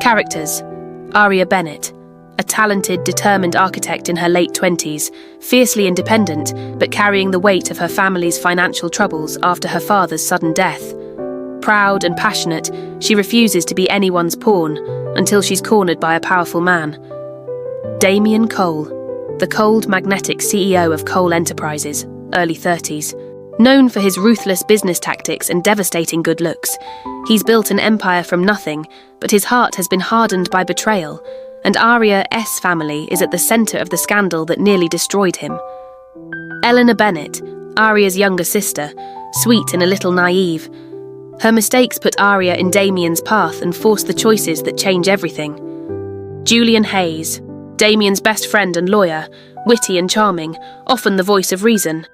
Characters: Aria Bennett, a talented, determined architect in her late 20s, fiercely independent but carrying the weight of her family's financial troubles after her father's sudden death. Proud and passionate, she refuses to be anyone's pawn until she's cornered by a powerful man. Damian Cole, the cold, magnetic CEO of Cole Enterprises, early 30s. Known for his ruthless business tactics and devastating good looks, he's built an empire from nothing, but his heart has been hardened by betrayal, and Aria's family is at the centre of the scandal that nearly destroyed him. Aria Bennett, Aria's younger sister, sweet and a little naive. Her mistakes put Aria in Damian's path and force the choices that change everything. Julian Hayes, Damian's best friend and lawyer, witty and charming, often the voice of reason.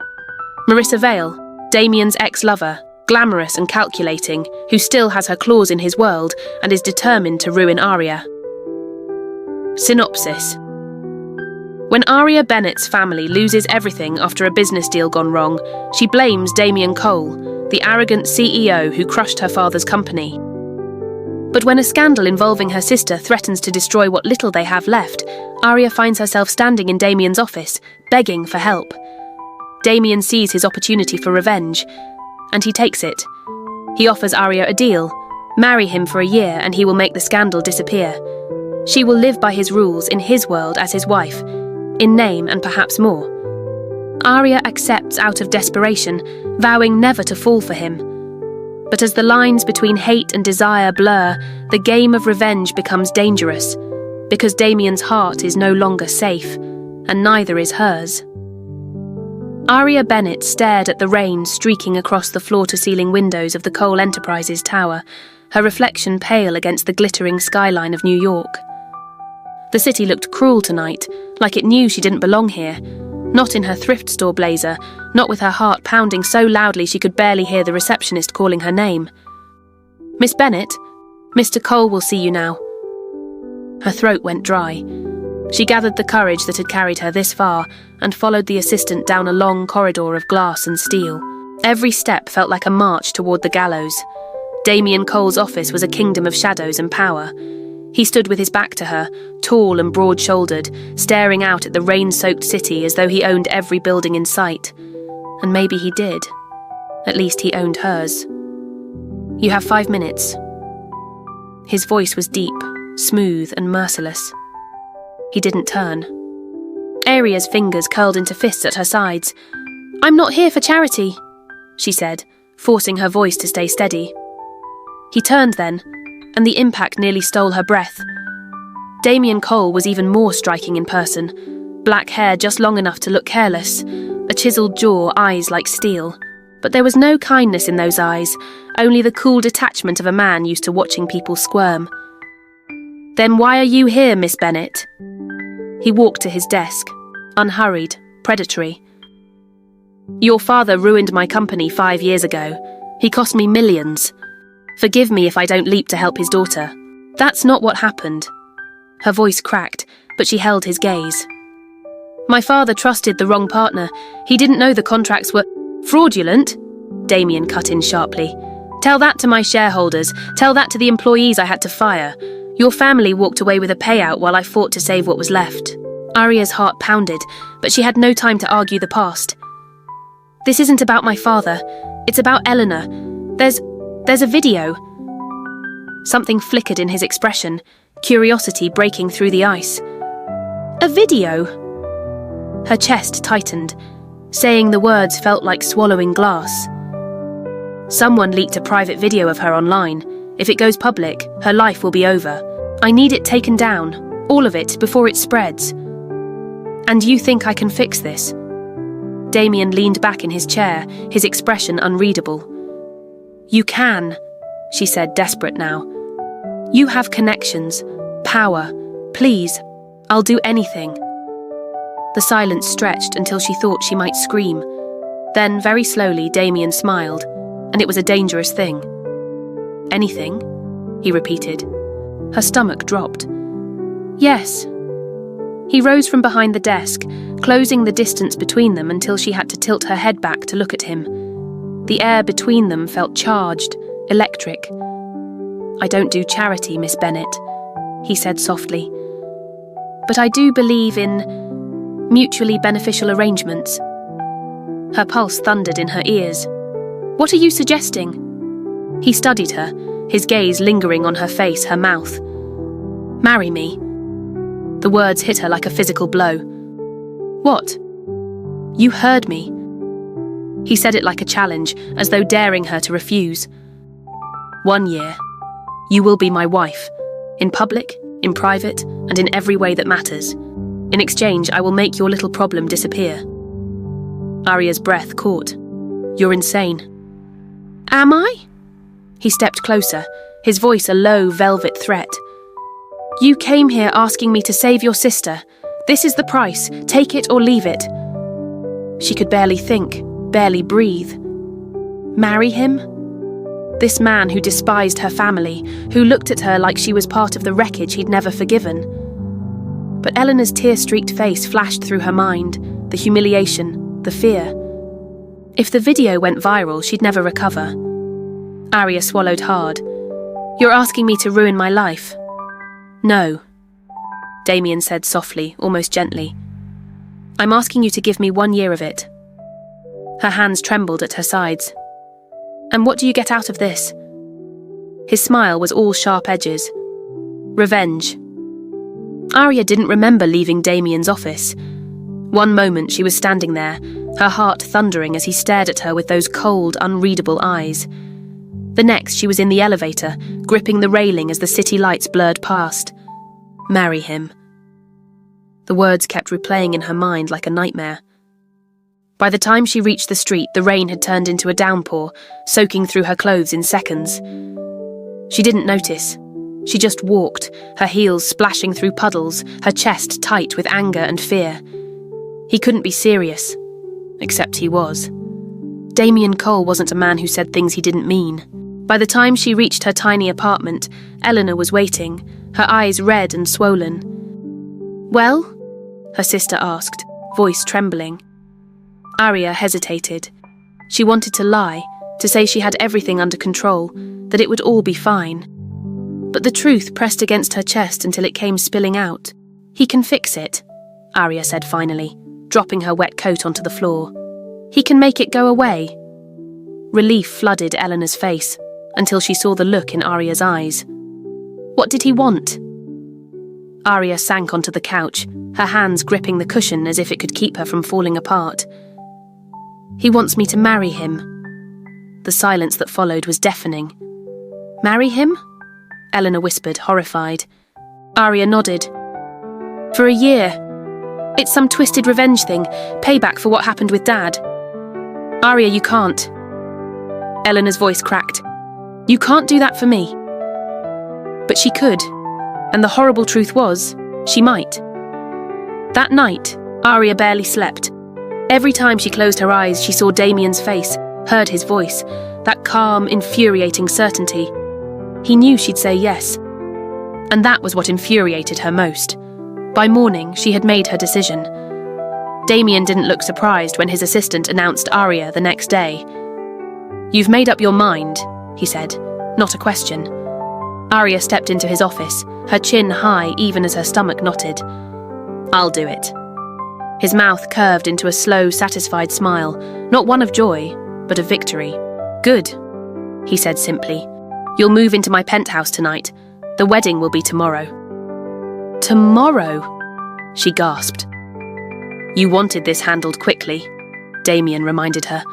Marissa Vale, Damian's ex-lover, glamorous and calculating, who still has her claws in his world and is determined to ruin Aria. Synopsis. When Aria Bennett's family loses everything after a business deal gone wrong, she blames Damian Cole, the arrogant CEO who crushed her father's company. But when a scandal involving her sister threatens to destroy what little they have left, Aria finds herself standing in Damian's office, begging for help. Damian sees his opportunity for revenge, and he takes it. He offers Aria a deal: marry him for a year and he will make the scandal disappear. She will live by his rules in his world as his wife, in name and perhaps more. Aria accepts out of desperation, vowing never to fall for him. But as the lines between hate and desire blur, the game of revenge becomes dangerous, because Damian's heart is no longer safe, and neither is hers. Aria Bennett stared at the rain streaking across the floor-to-ceiling windows of the Cole Enterprises tower, her reflection pale against the glittering skyline of New York. The city looked cruel tonight, like it knew she didn't belong here. Not in her thrift store blazer, not with her heart pounding so loudly she could barely hear the receptionist calling her name. "Miss Bennett, Mr. Cole will see you now." Her throat went dry. She gathered the courage that had carried her this far and followed the assistant down a long corridor of glass and steel. Every step felt like a march toward the gallows. Damian Cole's office was a kingdom of shadows and power. He stood with his back to her, tall and broad-shouldered, staring out at the rain-soaked city as though he owned every building in sight. And maybe he did. At least he owned hers. "You have 5 minutes." His voice was deep, smooth and merciless. He didn't turn. Aria's fingers curled into fists at her sides. "I'm not here for charity," she said, forcing her voice to stay steady. He turned then, and the impact nearly stole her breath. Damian Cole was even more striking in person. Black hair just long enough to look careless, a chiseled jaw, eyes like steel. But there was no kindness in those eyes, only the cool detachment of a man used to watching people squirm. "Then why are you here, Miss Bennett?" He walked to his desk, unhurried, predatory. "Your father ruined my company 5 years ago. He cost me millions. Forgive me if I don't leap to help his daughter. That's not what happened." Her voice cracked, but she held his gaze. "My father trusted the wrong partner. He didn't know the contracts were fraudulent," Damian cut in sharply. "Tell that to my shareholders. Tell that to the employees I had to fire. Your family walked away with a payout while I fought to save what was left." Aria's heart pounded, but she had no time to argue the past. "This isn't about my father. It's about Eleanor. There's a video." Something flickered in his expression, curiosity breaking through the ice. "A video?" Her chest tightened. Saying the words felt like swallowing glass. "Someone leaked a private video of her online. If it goes public, her life will be over. I need it taken down, all of it, before it spreads." "And you think I can fix this?" Damian leaned back in his chair, his expression unreadable. "You can," she said, desperate now. "You have connections, power. Please, I'll do anything." The silence stretched until she thought she might scream. Then, very slowly, Damian smiled, and it was a dangerous thing. "Anything?" he repeated. Her stomach dropped. "Yes." He rose from behind the desk, closing the distance between them until she had to tilt her head back to look at him. The air between them felt charged, electric. "I don't do charity, Miss Bennett. he said softly. "But I do believe in mutually beneficial arrangements." Her pulse thundered in her ears. "What are you suggesting?" He studied her, his gaze lingering on her face, her mouth. "Marry me." The words hit her like a physical blow. "What?" "You heard me." He said it like a challenge, as though daring her to refuse. 1 year. You will be my wife. In public, in private, and in every way that matters. In exchange, I will make your little problem disappear. Aria's breath caught. "You're insane." "Am I?" He stepped closer, his voice a low, velvet threat. "You came here asking me to save your sister. This is the price. Take it or leave it." She could barely think, barely breathe. Marry him? This man who despised her family, who looked at her like she was part of the wreckage he'd never forgiven. But Eleanor's tear-streaked face flashed through her mind, the humiliation, the fear. If the video went viral, she'd never recover. Aria swallowed hard. "You're asking me to ruin my life?" "No," Damian said softly, almost gently. "I'm asking you to give me 1 year of it." Her hands trembled at her sides. "And what do you get out of this?" His smile was all sharp edges. "Revenge." Aria didn't remember leaving Damian's office. One moment she was standing there, her heart thundering as he stared at her with those cold, unreadable eyes. The next she was in the elevator, gripping the railing as the city lights blurred past. Marry him. The words kept replaying in her mind like a nightmare. By the time she reached the street, the rain had turned into a downpour, soaking through her clothes in seconds. She didn't notice. She just walked, her heels splashing through puddles, her chest tight with anger and fear. He couldn't be serious. Except he was. Damian Cole wasn't a man who said things he didn't mean. By the time she reached her tiny apartment, Eleanor was waiting, her eyes red and swollen. "Well?" her sister asked, voice trembling. Aria hesitated. She wanted to lie, to say she had everything under control, that it would all be fine. But the truth pressed against her chest until it came spilling out. "He can fix it," Aria said finally, dropping her wet coat onto the floor. "He can make it go away." Relief flooded Eleanor's face, until she saw the look in Aria's eyes. What did he want? Aria sank onto the couch, her hands gripping the cushion as if it could keep her from falling apart. "He wants me to marry him." The silence that followed was deafening. "Marry him?" Eleanor whispered, horrified. Aria nodded. "For a year. It's some twisted revenge thing, payback for what happened with Dad." "Aria, you can't." Eleanor's voice cracked. "You can't do that for me." But she could, and the horrible truth was, she might. That night, Aria barely slept. Every time she closed her eyes, she saw Damian's face, heard his voice, that calm, infuriating certainty. He knew she'd say yes. And that was what infuriated her most. By morning, she had made her decision. Damian didn't look surprised when his assistant announced Aria the next day. "You've made up your mind," he said, not a question. Aria stepped into his office, her chin high even as her stomach knotted. "I'll do it." His mouth curved into a slow, satisfied smile, not one of joy, but of victory. "Good," he said simply. "You'll move into my penthouse tonight. The wedding will be tomorrow." "Tomorrow?" she gasped. "You wanted this handled quickly," Damian reminded her.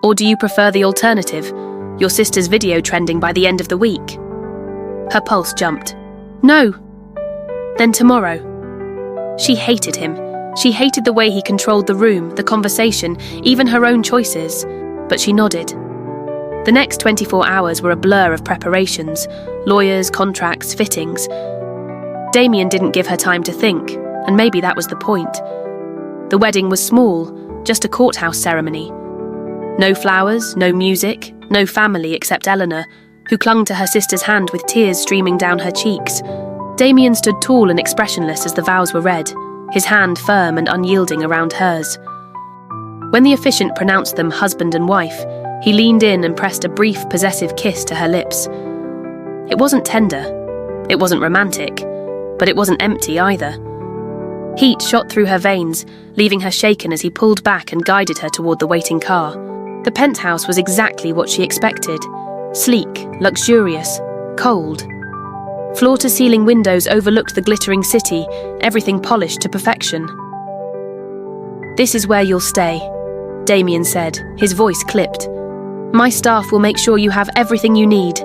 "Or do you prefer the alternative, your sister's video trending by the end of the week?" Her pulse jumped. "No." "Then tomorrow." She hated him. She hated the way he controlled the room, the conversation, even her own choices. But she nodded. The next 24 hours were a blur of preparations, lawyers, contracts, fittings. Damian didn't give her time to think, and maybe that was the point. The wedding was small, just a courthouse ceremony. No flowers, no music, no family except Eleanor, who clung to her sister's hand with tears streaming down her cheeks. Damian stood tall and expressionless as the vows were read, his hand firm and unyielding around hers. When the officiant pronounced them husband and wife, he leaned in and pressed a brief, possessive kiss to her lips. It wasn't tender. It wasn't romantic. but it wasn't empty either. Heat shot through her veins, leaving her shaken as he pulled back and guided her toward the waiting car. The penthouse was exactly what she expected. Sleek, luxurious, cold. Floor-to-ceiling windows overlooked the glittering city, everything polished to perfection. "This is where you'll stay," Damian said, his voice clipped. "My staff will make sure you have everything you need."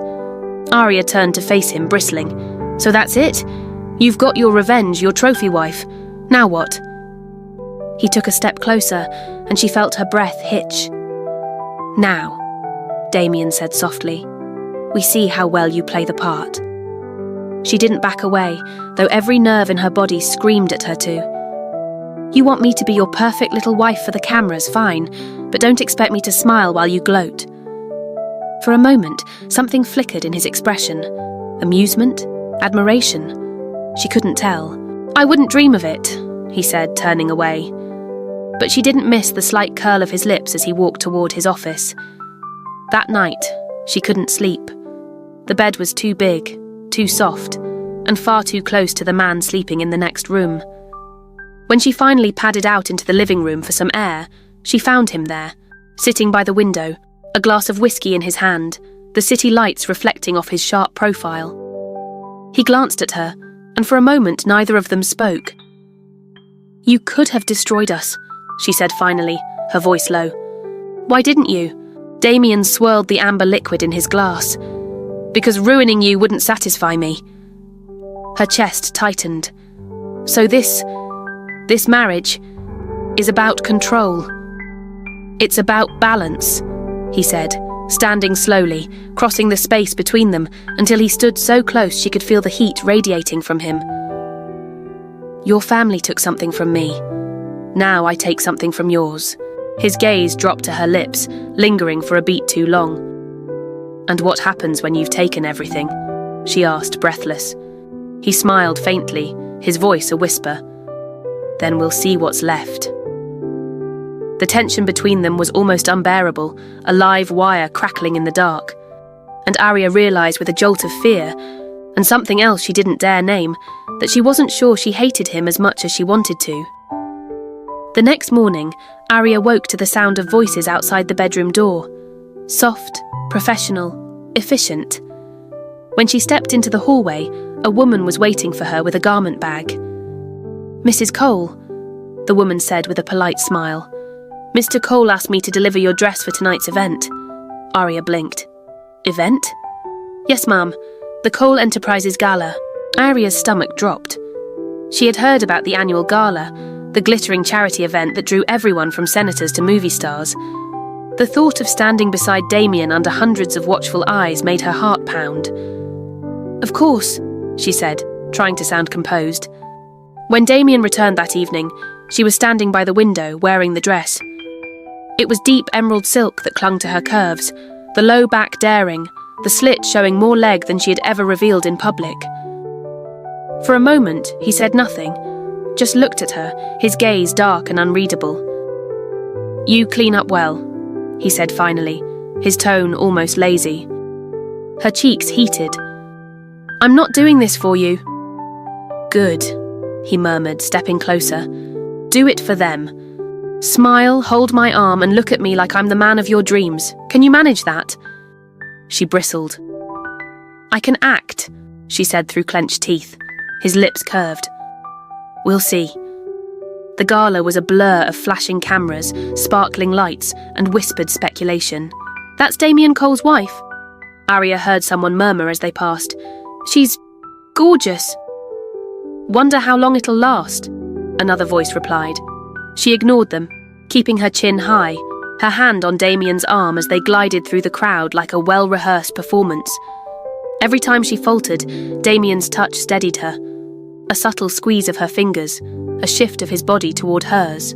Aria turned to face him, bristling. "So that's it? You've got your revenge, your trophy wife. Now what?" He took a step closer, and she felt her breath hitch. "Now," Damian said softly, "we see how well you play the part." She didn't back away, though every nerve in her body screamed at her to. "You want me to be your perfect little wife for the cameras, fine, but don't expect me to smile while you gloat." For a moment, something flickered in his expression. Amusement? Admiration? She couldn't tell. "I wouldn't dream of it," he said, turning away. But she didn't miss the slight curl of his lips as he walked toward his office. That night, she couldn't sleep. The bed was too big, too soft, and far too close to the man sleeping in the next room. When she finally padded out into the living room for some air, she found him there, sitting by the window, a glass of whiskey in his hand, the city lights reflecting off his sharp profile. He glanced at her, and for a moment neither of them spoke. "You could have destroyed us," she said finally, her voice low. "Why didn't you?" Damian swirled the amber liquid in his glass. "Because ruining you wouldn't satisfy me." Her chest tightened. "So this marriage is about control. It's about balance," he said, standing slowly, crossing the space between them until he stood so close she could feel the heat radiating from him. "Your family took something from me. Now I take something from yours." His gaze dropped to her lips, lingering for a beat too long. "And what happens when you've taken everything?" she asked, breathless. He smiled faintly, his voice a whisper. "Then we'll see what's left." The tension between them was almost unbearable, a live wire crackling in the dark. And Aria realised with a jolt of fear, and something else she didn't dare name, that she wasn't sure she hated him as much as she wanted to. The next morning, Aria woke to the sound of voices outside the bedroom door. Soft, professional, efficient. When she stepped into the hallway, a woman was waiting for her with a garment bag. "Mrs. Cole," the woman said with a polite smile. "Mr. Cole asked me to deliver your dress for tonight's event." Aria blinked. "Event?" "Yes, ma'am. The Cole Enterprises Gala." Aria's stomach dropped. She had heard about the annual gala, the glittering charity event that drew everyone from senators to movie stars. The thought of standing beside Damian under hundreds of watchful eyes made her heart pound. "Of course," she said, trying to sound composed. When Damian returned that evening, she was standing by the window, wearing the dress. It was deep emerald silk that clung to her curves, the low back daring, the slit showing more leg than she had ever revealed in public. For a moment, he said nothing, just looked at her, his gaze dark and unreadable. "You clean up well," he said finally, his tone almost lazy. Her cheeks heated. "I'm not doing this for you." "Good," he murmured, stepping closer. "Do it for them. Smile, hold my arm, and look at me like I'm the man of your dreams. Can you manage that?" She bristled. "I can act," she said through clenched teeth, his lips curved. "We'll see." The gala was a blur of flashing cameras, sparkling lights, and whispered speculation. "That's Damian Cole's wife," Aria heard someone murmur as they passed. "She's gorgeous." "Wonder how long it'll last," another voice replied. She ignored them, keeping her chin high, her hand on Damian's arm as they glided through the crowd like a well-rehearsed performance. Every time she faltered, Damian's touch steadied her. A subtle squeeze of her fingers, a shift of his body toward hers.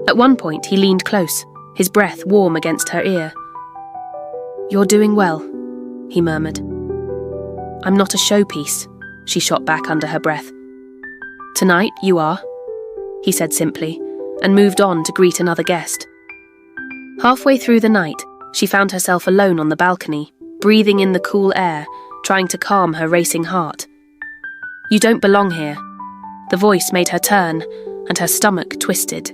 At one point, he leaned close, his breath warm against her ear. "You're doing well," he murmured. "I'm not a showpiece," she shot back under her breath. "Tonight, you are," he said simply, and moved on to greet another guest. Halfway through the night, she found herself alone on the balcony, breathing in the cool air, trying to calm her racing heart. You don't belong here." The voice made her turn, and her stomach twisted.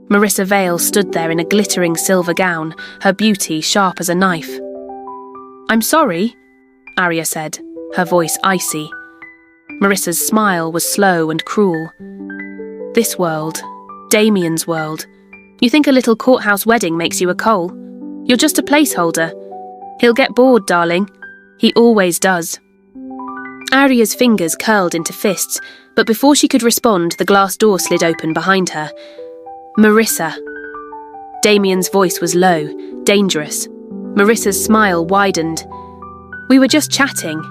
Marissa Vale stood there in a glittering silver gown, her beauty sharp as a knife. "I'm sorry," Aria said, her voice icy. Marissa's smile was slow and cruel. "This world, Damian's world. You think a little courthouse wedding makes you a Cole? You're just a placeholder. He'll get bored, darling. He always does." Aria's fingers curled into fists, but before she could respond, the glass door slid open behind her. "Marissa." Damian's voice was low, dangerous. Marissa's smile widened. "We were just chatting."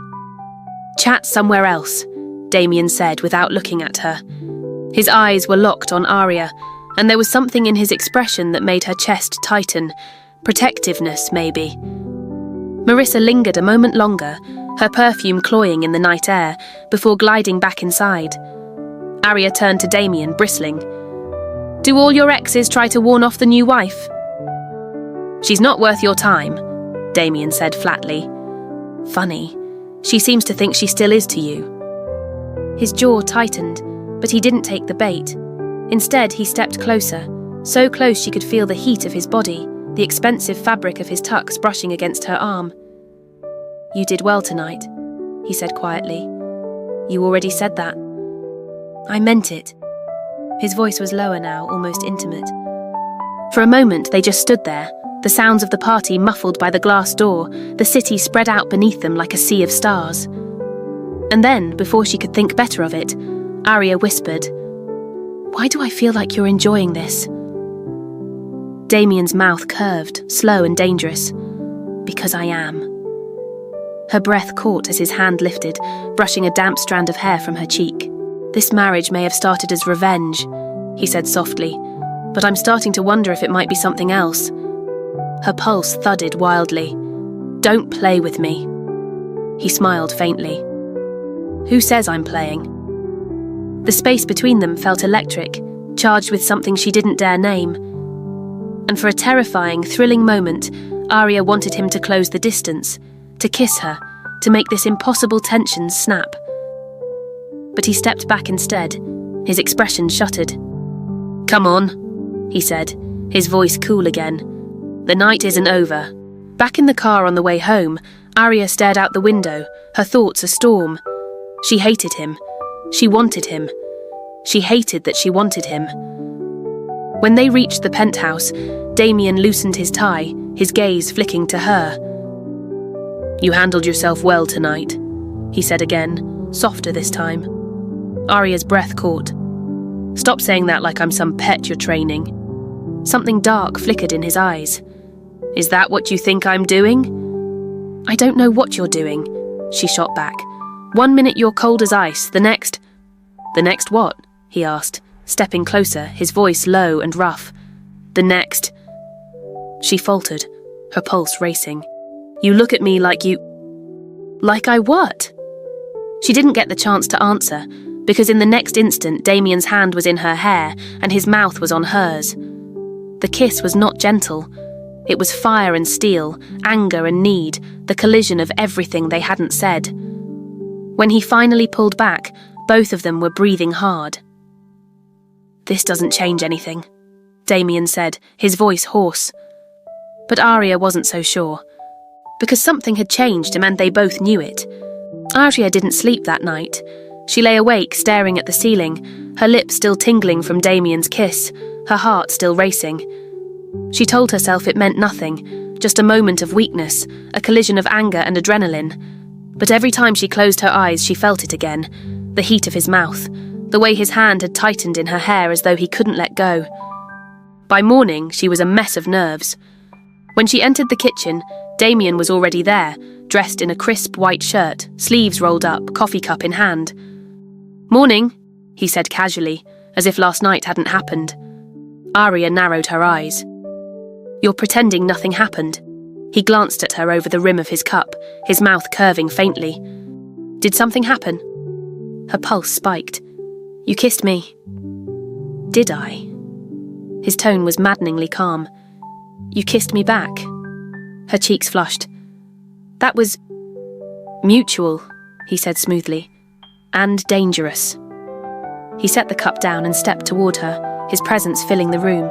"Chat somewhere else," Damian said without looking at her. His eyes were locked on Aria, and there was something in his expression that made her chest tighten. Protectiveness, maybe. Marissa lingered a moment longer, her perfume cloying in the night air, before gliding back inside. Aria turned to Damian, bristling. "Do all your exes try to warn off the new wife?" "She's not worth your time," Damian said flatly. "Funny. She seems to think she still is to you." His jaw tightened, but he didn't take the bait. Instead, he stepped closer, so close she could feel the heat of his body, the expensive fabric of his tux brushing against her arm. "You did well tonight," he said quietly. "You already said that." "I meant it." His voice was lower now, almost intimate. For a moment, they just stood there, the sounds of the party muffled by the glass door, the city spread out beneath them like a sea of stars. And then, before she could think better of it, Aria whispered, "Why do I feel like you're enjoying this?" Damian's mouth curved, slow and dangerous. "Because I am." Her breath caught as his hand lifted, brushing a damp strand of hair from her cheek. "This marriage may have started as revenge," he said softly, "but I'm starting to wonder if it might be something else." Her pulse thudded wildly. "Don't play with me." He smiled faintly. "Who says I'm playing?" The space between them felt electric, charged with something she didn't dare name. And for a terrifying, thrilling moment, Aria wanted him to close the distance, to kiss her, to make this impossible tension snap. But he stepped back instead, his expression shuttered. "Come on," he said, his voice cool again. "The night isn't over." Back in the car on the way home, Aria stared out the window, her thoughts a storm. She hated him. She wanted him. She hated that she wanted him. When they reached the penthouse, Damian loosened his tie, his gaze flicking to her. "You handled yourself well tonight," he said again, softer this time. Aria's breath caught. "Stop saying that like I'm some pet you're training." Something dark flickered in his eyes. "Is that what you think I'm doing?" "I don't know what you're doing," she shot back. "One minute you're cold as ice, the next—" "The next what?" he asked, stepping closer, his voice low and rough. "The next—" She faltered, her pulse racing. "You look at me like you—" "Like I what?" She didn't get the chance to answer, because in the next instant Damian's hand was in her hair and his mouth was on hers. The kiss was not gentle. It was fire and steel, anger and need, the collision of everything they hadn't said. When he finally pulled back, both of them were breathing hard. "This doesn't change anything," Damian said, his voice hoarse. But Aria wasn't so sure. Because something had changed and they both knew it. Aria didn't sleep that night. She lay awake, staring at the ceiling, her lips still tingling from Damian's kiss, her heart still racing. She told herself it meant nothing, just a moment of weakness, a collision of anger and adrenaline. But every time she closed her eyes, she felt it again, the heat of his mouth, the way his hand had tightened in her hair as though he couldn't let go. By morning, she was a mess of nerves. When she entered the kitchen, Damian was already there, dressed in a crisp white shirt, sleeves rolled up, coffee cup in hand. "Morning," he said casually, as if last night hadn't happened. Aria narrowed her eyes. "You're pretending nothing happened." He glanced at her over the rim of his cup, his mouth curving faintly. "Did something happen?" Her pulse spiked. "You kissed me." "Did I?" His tone was maddeningly calm. "You kissed me back." Her cheeks flushed. "That was mutual," he said smoothly. and dangerous. He set the cup down and stepped toward her, his presence filling the room.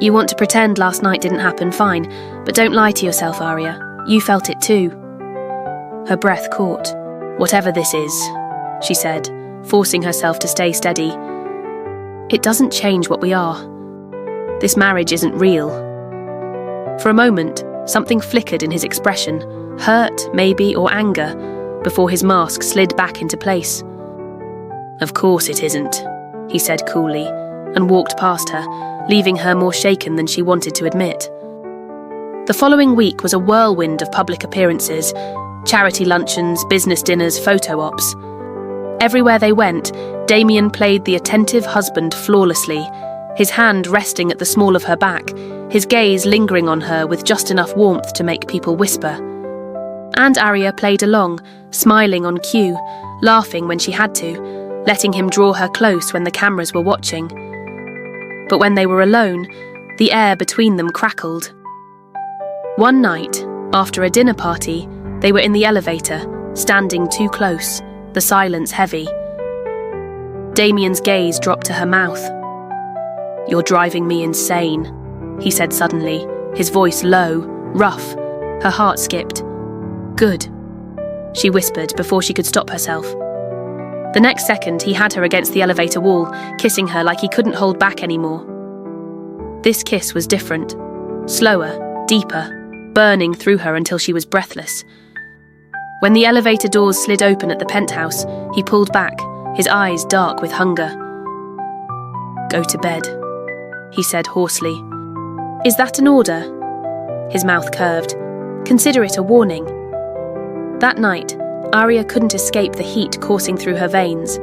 You want to pretend last night didn't happen, fine, but don't lie to yourself, Aria. You felt it too. Her breath caught. Whatever this is, she said, forcing herself to stay steady. It doesn't change what we are. This marriage isn't real. For a moment, something flickered in his expression, hurt, maybe, or anger, before his mask slid back into place. Of course it isn't, he said coolly, and walked past her, leaving her more shaken than she wanted to admit. The following week was a whirlwind of public appearances, charity luncheons, business dinners, photo ops. Everywhere they went, Damian played the attentive husband flawlessly, his hand resting at the small of her back, his gaze lingering on her with just enough warmth to make people whisper. And Aria played along, smiling on cue, laughing when she had to, letting him draw her close when the cameras were watching. But when they were alone, the air between them crackled. One night, after a dinner party, they were in the elevator, standing too close, the silence heavy. Damian's gaze dropped to her mouth. You're driving me insane, he said suddenly, his voice low, rough. Her heart skipped. Good, she whispered before she could stop herself. The next second, he had her against the elevator wall, kissing her like he couldn't hold back anymore. This kiss was different, slower, deeper, burning through her until she was breathless. When the elevator doors slid open at the penthouse, he pulled back, his eyes dark with hunger. Go to bed, he said hoarsely. Is that an order? His mouth curved. Consider it a warning. That night, Aria couldn't escape the heat coursing through her veins.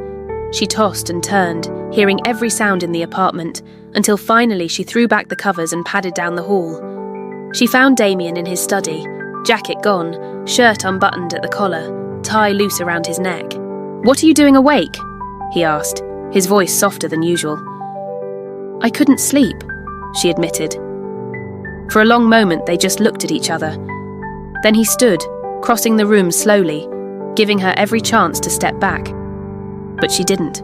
She tossed and turned, hearing every sound in the apartment, until finally she threw back the covers and padded down the hall. She found Damian in his study, jacket gone, shirt unbuttoned at the collar, tie loose around his neck. What are you doing awake? He asked, his voice softer than usual. I couldn't sleep, she admitted. For a long moment they just looked at each other. Then he stood, crossing the room slowly, giving her every chance to step back. But she didn't.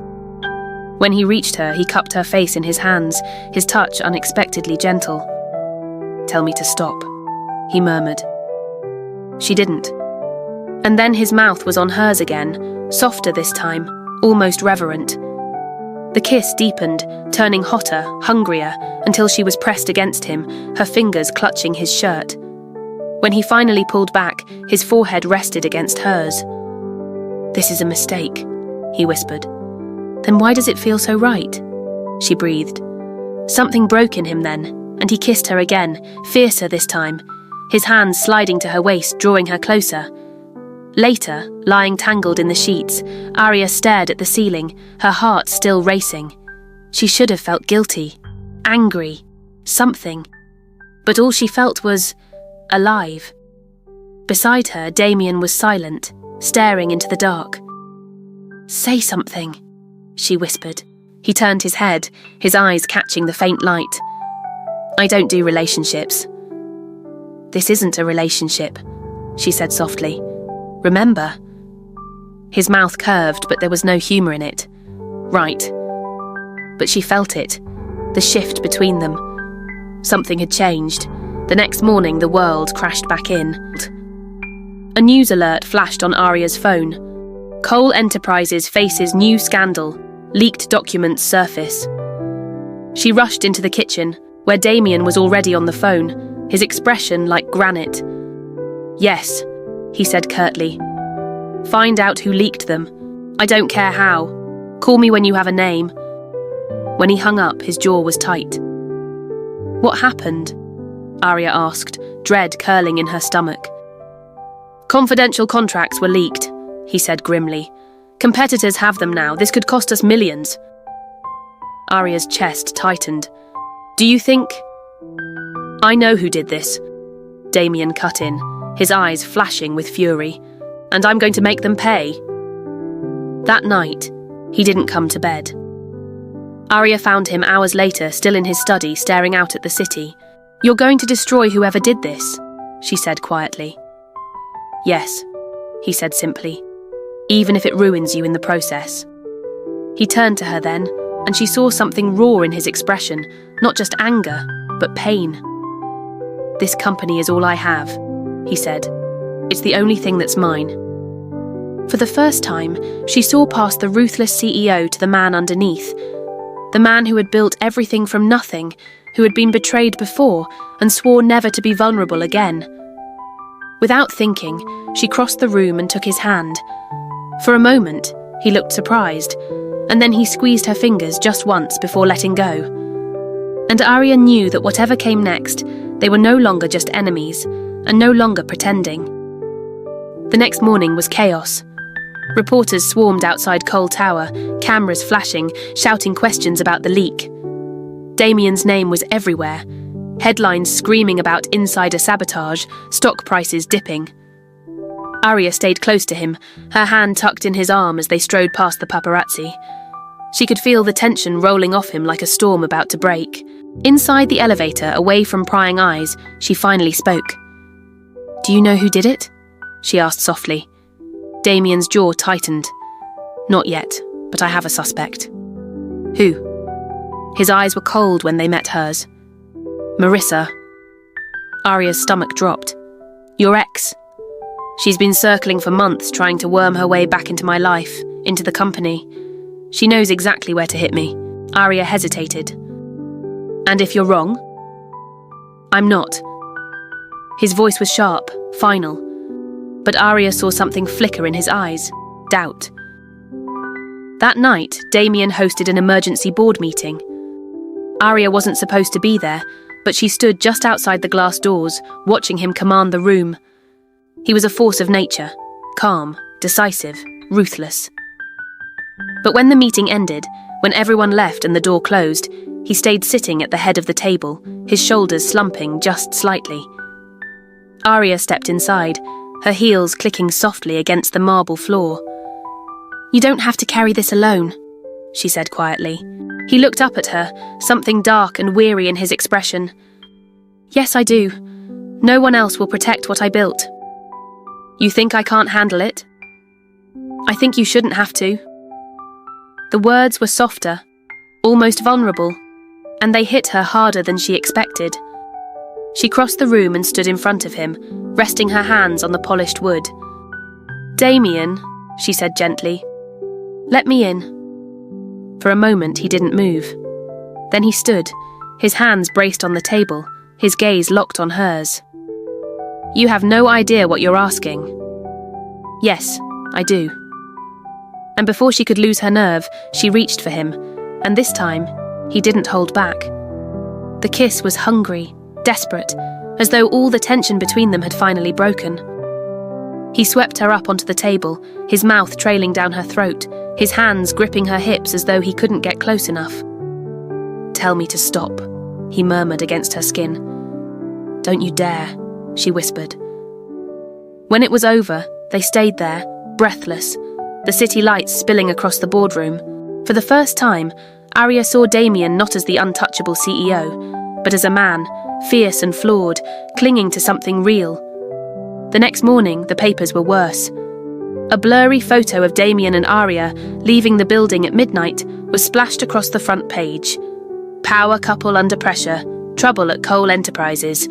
When he reached her, he cupped her face in his hands, his touch unexpectedly gentle. Tell me to stop, he murmured. She didn't. And then his mouth was on hers again, softer this time, almost reverent. The kiss deepened, turning hotter, hungrier, until she was pressed against him, her fingers clutching his shirt. When he finally pulled back, his forehead rested against hers. This is a mistake, he whispered. Then why does it feel so right? She breathed. Something broke in him then, and he kissed her again, fiercer this time, his hands sliding to her waist, drawing her closer. Later, lying tangled in the sheets, Aria stared at the ceiling, her heart still racing. She should have felt guilty, angry, something. But all she felt was alive. Beside her, Damian was silent, staring into the dark. Say something, she whispered. He turned his head, his eyes catching the faint light. I don't do relationships. This isn't a relationship, she said softly. Remember? His mouth curved, but there was no humour in it. Right. But she felt it, the shift between them. Something had changed. The next morning, the world crashed back in. A news alert flashed on Aria's phone. Cole Enterprises faces new scandal. Leaked documents surface. She rushed into the kitchen, where Damian was already on the phone, his expression like granite. Yes, he said curtly. Find out who leaked them. I don't care how. Call me when you have a name. When he hung up, his jaw was tight. What happened? Aria asked, dread curling in her stomach. Confidential contracts were leaked, he said grimly. Competitors have them now. This could cost us millions. Aria's chest tightened. Do you think... I know who did this. Damian cut in, his eyes flashing with fury. And I'm going to make them pay. That night, he didn't come to bed. Aria found him hours later, still in his study, staring out at the city. You're going to destroy whoever did this, she said quietly. Yes, he said simply. even if it ruins you in the process." He turned to her then, and she saw something raw in his expression, not just anger, but pain. "This company is all I have," he said. "It's the only thing that's mine." For the first time, she saw past the ruthless CEO to the man underneath, the man who had built everything from nothing, who had been betrayed before and swore never to be vulnerable again. Without thinking, she crossed the room and took his hand. For a moment, he looked surprised, and then he squeezed her fingers just once before letting go. And Aria knew that whatever came next, they were no longer just enemies, and no longer pretending. The next morning was chaos. Reporters swarmed outside Cole Tower, cameras flashing, shouting questions about the leak. Damian's name was everywhere, headlines screaming about insider sabotage, stock prices dipping. Aria stayed close to him, her hand tucked in his arm as they strode past the paparazzi. She could feel the tension rolling off him like a storm about to break. Inside the elevator, away from prying eyes, she finally spoke. "Do you know who did it?" she asked softly. Damian's jaw tightened. "Not yet, but I have a suspect." "Who?" His eyes were cold when they met hers. "Marissa." Aria's stomach dropped. "Your ex. She's been circling for months trying to worm her way back into my life, into the company. She knows exactly where to hit me." Aria hesitated. "And if you're wrong?" "I'm not." His voice was sharp, final. But Aria saw something flicker in his eyes. Doubt. That night, Damian hosted an emergency board meeting. Aria wasn't supposed to be there, but she stood just outside the glass doors, watching him command the room. He was a force of nature, calm, decisive, ruthless. But when the meeting ended, when everyone left and the door closed, he stayed sitting at the head of the table, his shoulders slumping just slightly. Aria stepped inside, her heels clicking softly against the marble floor. "You don't have to carry this alone," she said quietly. He looked up at her, something dark and weary in his expression. "Yes, I do. No one else will protect what I built." "You think I can't handle it?" "I think you shouldn't have to." The words were softer, almost vulnerable, and they hit her harder than she expected. She crossed the room and stood in front of him, resting her hands on the polished wood. "Damian," she said gently, "let me in." For a moment he didn't move. Then he stood, his hands braced on the table, his gaze locked on hers. "You have no idea what you're asking." "Yes, I do." And before she could lose her nerve, she reached for him, and this time, he didn't hold back. The kiss was hungry, desperate, as though all the tension between them had finally broken. He swept her up onto the table, his mouth trailing down her throat, his hands gripping her hips as though he couldn't get close enough. "Tell me to stop," he murmured against her skin. "Don't you dare," she whispered. When it was over, they stayed there, breathless, the city lights spilling across the boardroom. For the first time, Aria saw Damian not as the untouchable CEO, but as a man, fierce and flawed, clinging to something real. The next morning, the papers were worse. A blurry photo of Damian and Aria leaving the building at midnight was splashed across the front page. Power couple under pressure, trouble at Cole Enterprises.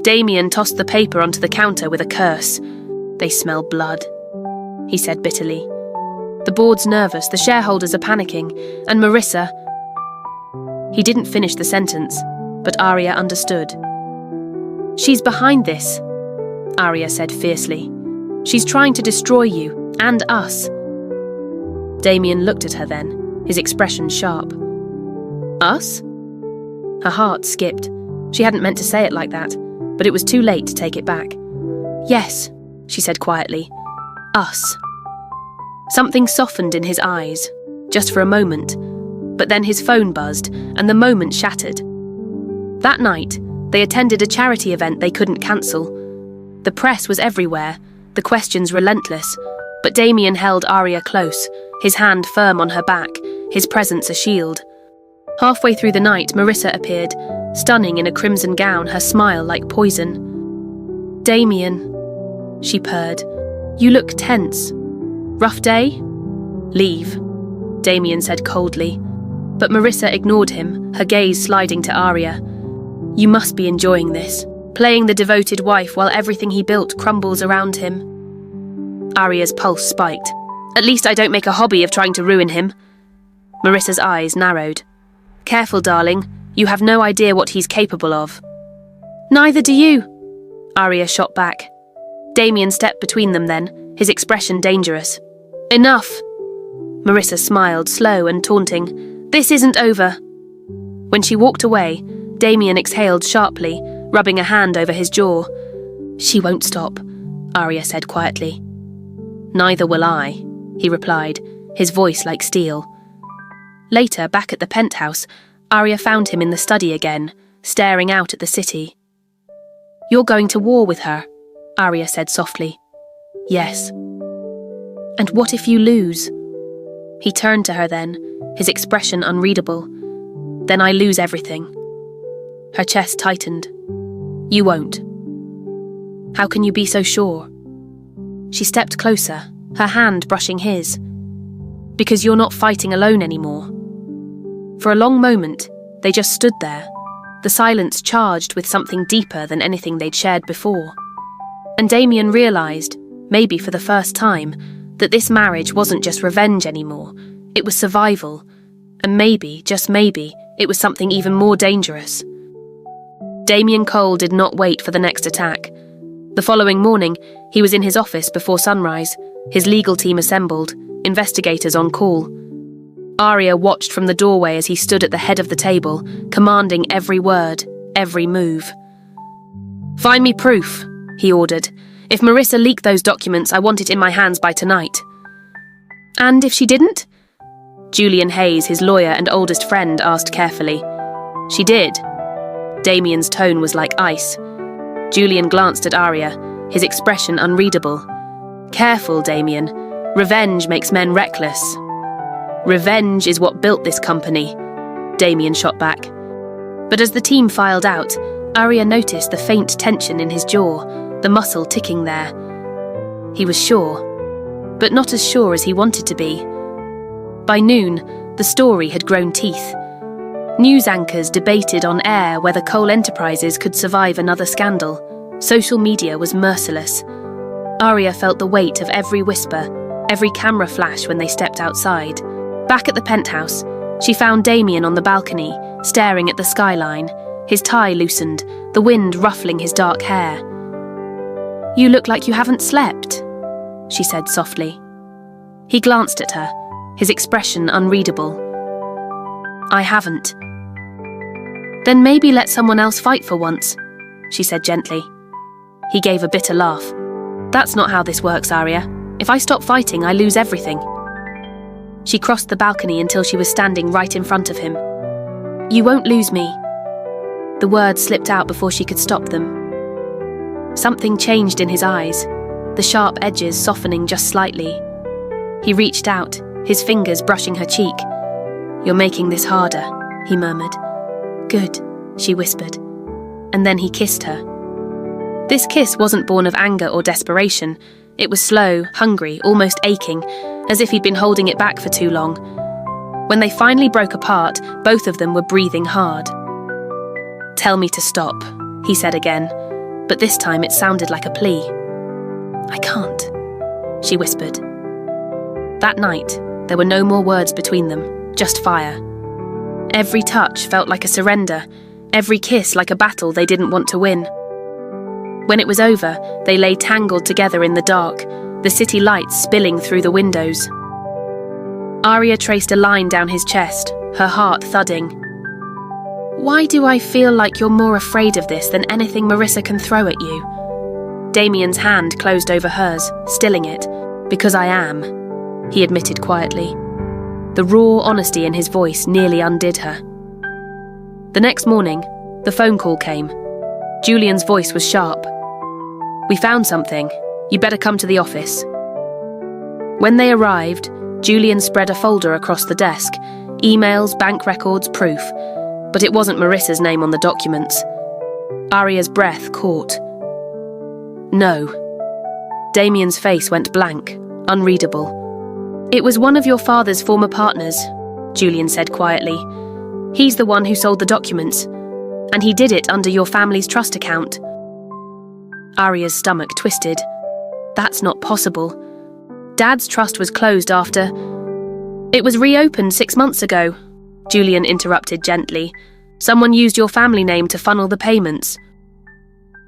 Damian tossed the paper onto the counter with a curse. "They smell blood," he said bitterly. "The board's nervous, the shareholders are panicking, and Marissa..." He didn't finish the sentence, but Aria understood. "She's behind this," Aria said fiercely. "She's trying to destroy you, and us." Damian looked at her then, his expression sharp. "Us?" Her heart skipped. She hadn't meant to say it like that, but it was too late to take it back. "Yes," she said quietly. "Us." Something softened in his eyes, just for a moment, but then his phone buzzed and the moment shattered. That night, they attended a charity event they couldn't cancel. The press was everywhere, the questions relentless, but Damian held Aria close, his hand firm on her back, his presence a shield. Halfway through the night, Marissa appeared, stunning in a crimson gown, her smile like poison. "Damian," she purred, "you look tense." Rough day? Leave, Damian said coldly. But Marissa ignored him, her gaze sliding to Aria. You must be enjoying this, playing the devoted wife while everything he built crumbles around him. Aria's pulse spiked. At least I don't make a hobby of trying to ruin him. Marissa's eyes narrowed. Careful, darling. You have no idea what he's capable of. Neither do you, Aria shot back. Damian stepped between them then, his expression dangerous. Enough! Marissa smiled, slow and taunting. This isn't over. When she walked away, Damian exhaled sharply, rubbing a hand over his jaw. She won't stop, Aria said quietly. Neither will I, he replied, his voice like steel. Later, back at the penthouse, Aria found him in the study again, staring out at the city. You're going to war with her, Aria said softly. Yes. And what if you lose? He turned to her then, his expression unreadable. Then I lose everything. Her chest tightened. You won't. How can you be so sure? She stepped closer, her hand brushing his. Because you're not fighting alone anymore. For a long moment, they just stood there, the silence charged with something deeper than anything they'd shared before. And Damian realised, maybe for the first time, that this marriage wasn't just revenge anymore, it was survival. And maybe, just maybe, it was something even more dangerous. Damian Cole did not wait for the next attack. The following morning, he was in his office before sunrise, his legal team assembled, investigators on call. Aria watched from the doorway as he stood at the head of the table, commanding every word, every move. Find me proof, he ordered. If Marissa leaked those documents, I want it in my hands by tonight. And if she didn't? Julian Hayes, his lawyer and oldest friend, asked carefully. She did. Damian's tone was like ice. Julian glanced at Aria, his expression unreadable. Careful, Damian. Revenge makes men reckless. Revenge is what built this company, Damian shot back. But as the team filed out, Aria noticed the faint tension in his jaw, the muscle ticking there. He was sure, but not as sure as he wanted to be. By noon, the story had grown teeth. News anchors debated on air whether Cole Enterprises could survive another scandal. Social media was merciless. Aria felt the weight of every whisper, every camera flash when they stepped outside. Back at the penthouse, she found Damian on the balcony, staring at the skyline, his tie loosened, the wind ruffling his dark hair. You look like you haven't slept, she said softly. He glanced at her, his expression unreadable. I haven't. Then maybe let someone else fight for once, she said gently. He gave a bitter laugh. That's not how this works, Aria. If I stop fighting, I lose everything. She crossed the balcony until she was standing right in front of him. You won't lose me. The words slipped out before she could stop them. Something changed in his eyes, the sharp edges softening just slightly. He reached out, his fingers brushing her cheek. You're making this harder, he murmured. Good, she whispered. And then he kissed her. This kiss wasn't born of anger or desperation. It was slow, hungry, almost aching, as if he'd been holding it back for too long. When they finally broke apart, both of them were breathing hard. Tell me to stop, he said again, but this time it sounded like a plea. I can't, she whispered. That night, there were no more words between them, just fire. Every touch felt like a surrender, every kiss like a battle they didn't want to win. When it was over, they lay tangled together in the dark, the city lights spilling through the windows. Aria traced a line down his chest, her heart thudding. Why do I feel like you're more afraid of this than anything Marissa can throw at you? Damian's hand closed over hers, stilling it. Because I am, he admitted quietly. The raw honesty in his voice nearly undid her. The next morning, the phone call came. Julian's voice was sharp. We found something. You better come to the office. When they arrived, Julian spread a folder across the desk. Emails, bank records, proof. But it wasn't Marissa's name on the documents. Aria's breath caught. No. Damian's face went blank, unreadable. "It was one of your father's former partners," Julian said quietly. "He's the one who sold the documents, and he did it under your family's trust account." Aria's stomach twisted. That's not possible. Dad's trust was closed after... "It was reopened 6 months ago," Julian interrupted gently. "Someone used your family name to funnel the payments."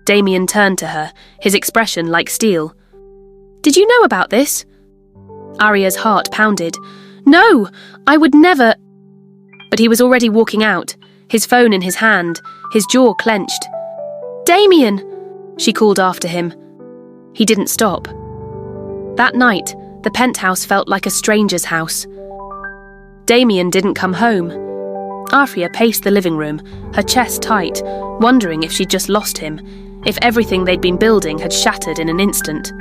Damian turned to her, his expression like steel. "Did you know about this?" Aria's heart pounded. "No, I would never..." But he was already walking out, his phone in his hand, his jaw clenched. "Damian!" she called after him. He didn't stop. That night, the penthouse felt like a stranger's house. Damian didn't come home. Aria paced the living room, her chest tight, wondering if she'd just lost him, if everything they'd been building had shattered in an instant.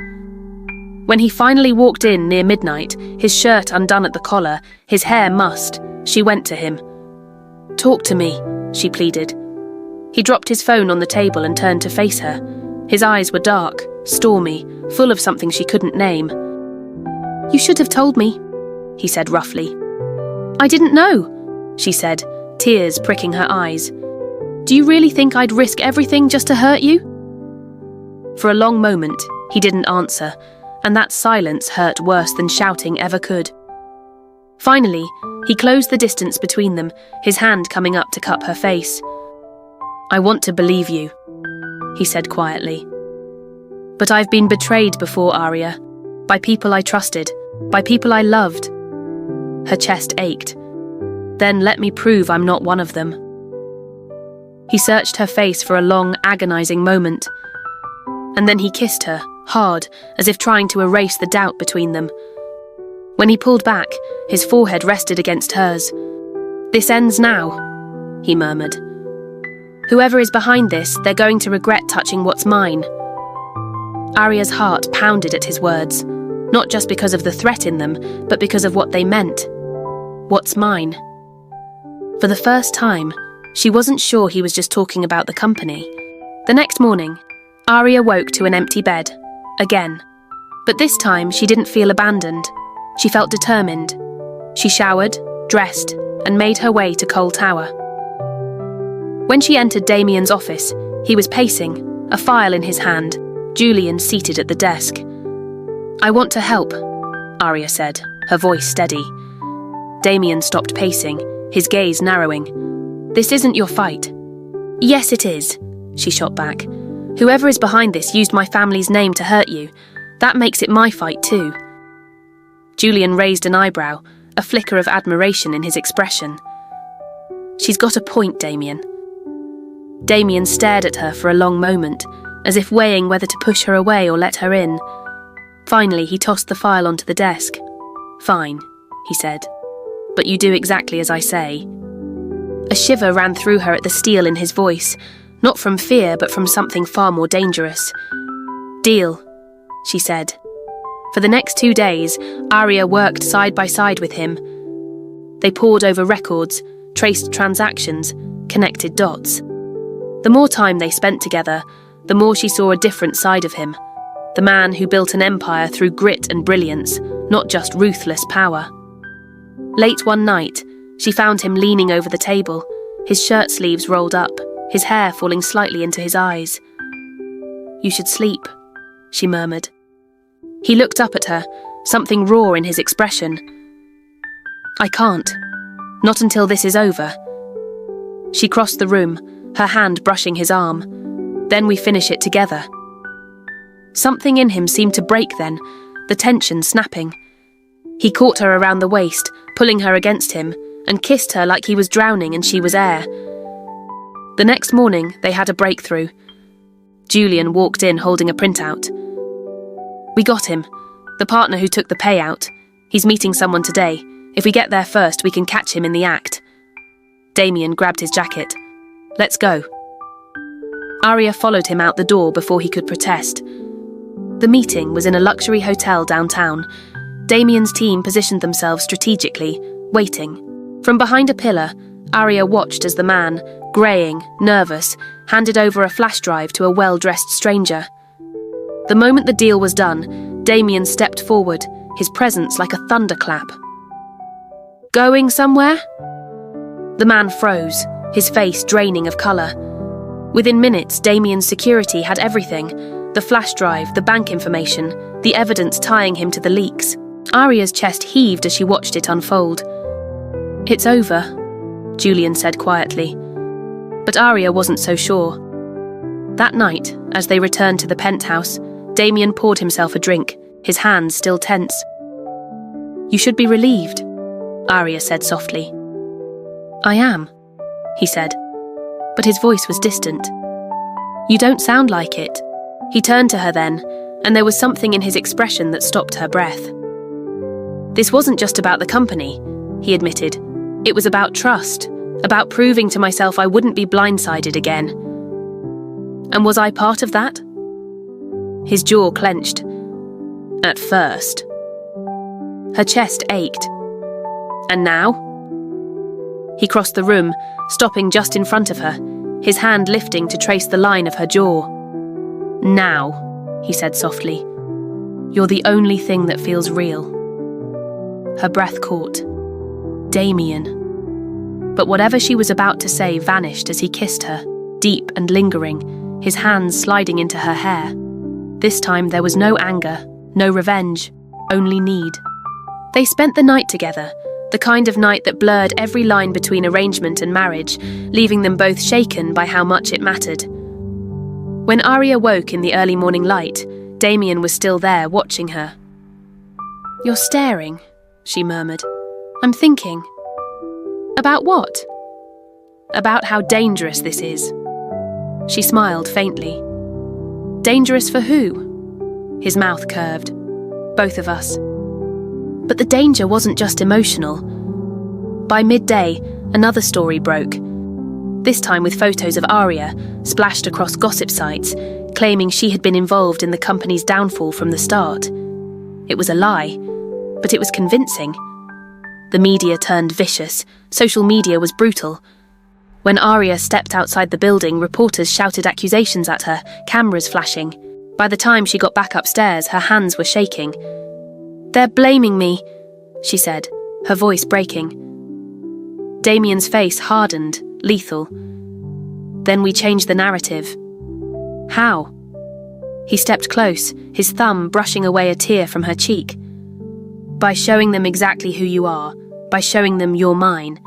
When he finally walked in near midnight, his shirt undone at the collar, his hair mussed, she went to him. "Talk to me," she pleaded. He dropped his phone on the table and turned to face her. His eyes were dark, stormy, full of something she couldn't name. "You should have told me," he said roughly. "I didn't know," she said, tears pricking her eyes. "Do you really think I'd risk everything just to hurt you?" For a long moment, he didn't answer, and that silence hurt worse than shouting ever could. Finally, he closed the distance between them, his hand coming up to cup her face. "I want to believe you," he said quietly. "But I've been betrayed before, Aria, by people I trusted, by people I loved." Her chest ached. "Then let me prove I'm not one of them." He searched her face for a long, agonizing moment. And then he kissed her, hard, as if trying to erase the doubt between them. When he pulled back, his forehead rested against hers. "This ends now," he murmured. "Whoever is behind this, they're going to regret touching what's mine." Aria's heart pounded at his words, not just because of the threat in them, but because of what they meant. What's mine? For the first time, she wasn't sure he was just talking about the company. The next morning, Aria woke to an empty bed, again. But this time, she didn't feel abandoned. She felt determined. She showered, dressed, and made her way to Cole Tower. When she entered Damian's office, he was pacing, a file in his hand, Julian seated at the desk. "I want to help," Aria said, her voice steady. Damian stopped pacing, his gaze narrowing. "This isn't your fight." "Yes, it is," she shot back. "Whoever is behind this used my family's name to hurt you. That makes it my fight too." Julian raised an eyebrow, a flicker of admiration in his expression. "She's got a point, Damian." Damian stared at her for a long moment, as if weighing whether to push her away or let her in. Finally, he tossed the file onto the desk. "Fine," he said. "But you do exactly as I say." A shiver ran through her at the steel in his voice, not from fear, but from something far more dangerous. "Deal," she said. For the next 2 days, Aria worked side by side with him. They pored over records, traced transactions, connected dots. The more time they spent together, the more she saw a different side of him. The man who built an empire through grit and brilliance, not just ruthless power. Late one night, she found him leaning over the table, his shirt sleeves rolled up, his hair falling slightly into his eyes. "You should sleep," she murmured. He looked up at her, something raw in his expression. "I can't. Not until this is over." She crossed the room, her hand brushing his arm. "Then we finish it together." Something in him seemed to break then, the tension snapping. He caught her around the waist, pulling her against him, and kissed her like he was drowning and she was air. The next morning, they had a breakthrough. Julian walked in holding a printout. "We got him. The partner who took the payout. He's meeting someone today. If we get there first, we can catch him in the act." Damian grabbed his jacket. "Let's go." Aria followed him out the door before he could protest. The meeting was in a luxury hotel downtown. Damian's team positioned themselves strategically, waiting. From behind a pillar, Aria watched as the man, greying, nervous, handed over a flash drive to a well-dressed stranger. The moment the deal was done, Damian stepped forward, his presence like a thunderclap. "Going somewhere?" The man froze, his face draining of colour. Within minutes, Damian's security had everything: the flash drive, the bank information, the evidence tying him to the leaks. Aria's chest heaved as she watched it unfold. "It's over," Julian said quietly. But Aria wasn't so sure. That night, as they returned to the penthouse, Damian poured himself a drink, his hands still tense. "You should be relieved," Aria said softly. "I am," he said, but his voice was distant. "You don't sound like it." He turned to her then, and there was something in his expression that stopped her breath. "This wasn't just about the company," he admitted. "It was about trust, about proving to myself I wouldn't be blindsided again. And was I part of that?" His jaw clenched. "At first." Her chest ached. "And now?" He crossed the room, stopping just in front of her, his hand lifting to trace the line of her jaw. "Now," he said softly, "you're the only thing that feels real." Her breath caught. Damian. But whatever she was about to say vanished as he kissed her, deep and lingering, his hands sliding into her hair. This time there was no anger, no revenge, only need. They spent the night together, the kind of night that blurred every line between arrangement and marriage, leaving them both shaken by how much it mattered. When Aria woke in the early morning light, Damian was still there, watching her. "You're staring," she murmured. "I'm thinking." "About what?" "About how dangerous this is." She smiled faintly. "Dangerous for who?" His mouth curved. "Both of us." But the danger wasn't just emotional. By midday, another story broke. This time with photos of Aria, splashed across gossip sites, claiming she had been involved in the company's downfall from the start. It was a lie, but it was convincing. The media turned vicious. Social media was brutal. When Aria stepped outside the building, reporters shouted accusations at her, cameras flashing. By the time she got back upstairs, her hands were shaking. "They're blaming me," she said, her voice breaking. Damian's face hardened, lethal. "Then we changed the narrative." "How?" He stepped close, his thumb brushing away a tear from her cheek. "By showing them exactly who you are, by showing them you're mine."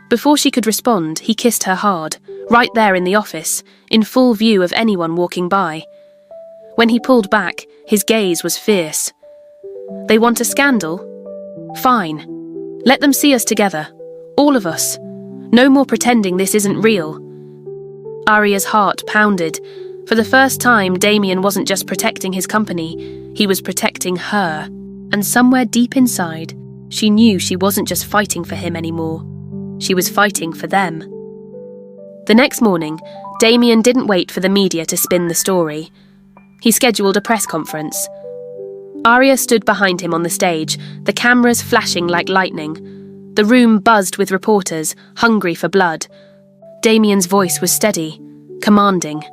Before she could respond, he kissed her hard, right there in the office, in full view of anyone walking by. When he pulled back, his gaze was fierce. "They want a scandal? Fine. Let them see us together. All of us. No more pretending this isn't real." Aria's heart pounded. For the first time, Damian wasn't just protecting his company, he was protecting her. And somewhere deep inside, she knew she wasn't just fighting for him anymore. She was fighting for them. The next morning, Damian didn't wait for the media to spin the story. He scheduled a press conference. Aria stood behind him on the stage, the cameras flashing like lightning. The room buzzed with reporters, hungry for blood. Damian's voice was steady, commanding.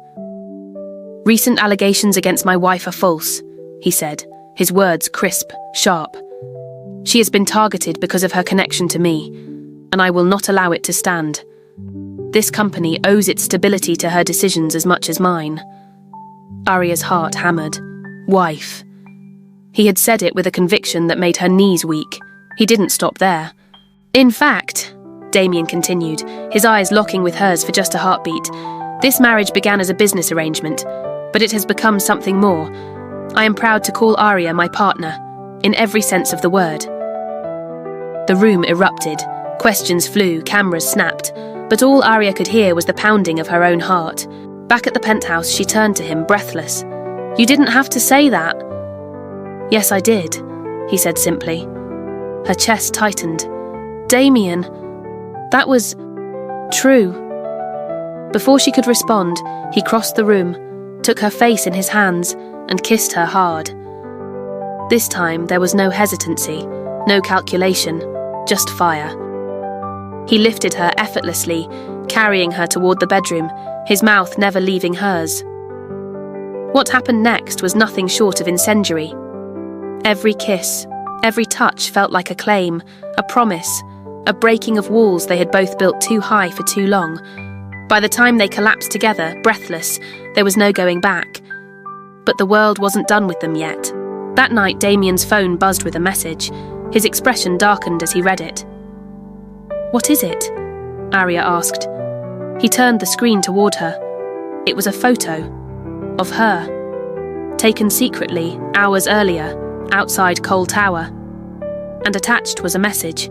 "Recent allegations against my wife are false," he said, his words crisp, sharp. "She has been targeted because of her connection to me, and I will not allow it to stand. This company owes its stability to her decisions as much as mine." Aria's heart hammered. Wife. He had said it with a conviction that made her knees weak. He didn't stop there. "In fact," Damian continued, his eyes locking with hers for just a heartbeat, "this marriage began as a business arrangement, but it has become something more. I am proud to call Aria my partner, in every sense of the word." The room erupted. Questions flew, cameras snapped, but all Aria could hear was the pounding of her own heart. Back at the penthouse, she turned to him, breathless. "You didn't have to say that." "Yes, I did," he said simply. Her chest tightened. "Damian, that was true." Before she could respond, he crossed the room, took her face in his hands, and kissed her hard. This time there was no hesitancy, no calculation, just fire. He lifted her effortlessly, carrying her toward the bedroom, his mouth never leaving hers. What happened next was nothing short of incendiary. Every kiss, Every touch felt like a claim, a promise, a breaking of walls they had both built too high for too long. By the time they collapsed together, breathless, there was no going back. But the world wasn't done with them yet. That night, Damian's phone buzzed with a message. His expression darkened as he read it. "What is it?" Aria asked. He turned the screen toward her. It was a photo of her, taken secretly hours earlier, outside Cole Tower. And attached was a message.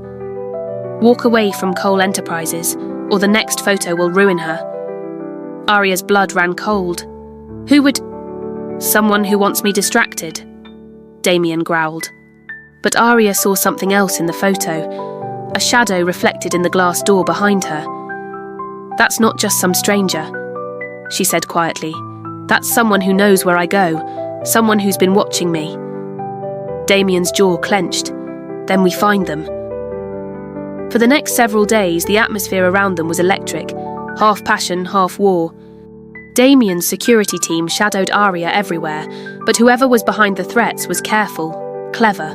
"Walk away from Cole Enterprises, or the next photo will ruin her." Aria's blood ran cold. "Who would—" "Someone who wants me distracted," Damian growled. But Aria saw something else in the photo, a shadow reflected in the glass door behind her. "That's not just some stranger," she said quietly. "That's someone who knows where I go, someone who's been watching me." Damian's jaw clenched. "Then we find them." For the next several days, the atmosphere around them was electric, half passion, half war. Damian's security team shadowed Aria everywhere, but whoever was behind the threats was careful, clever.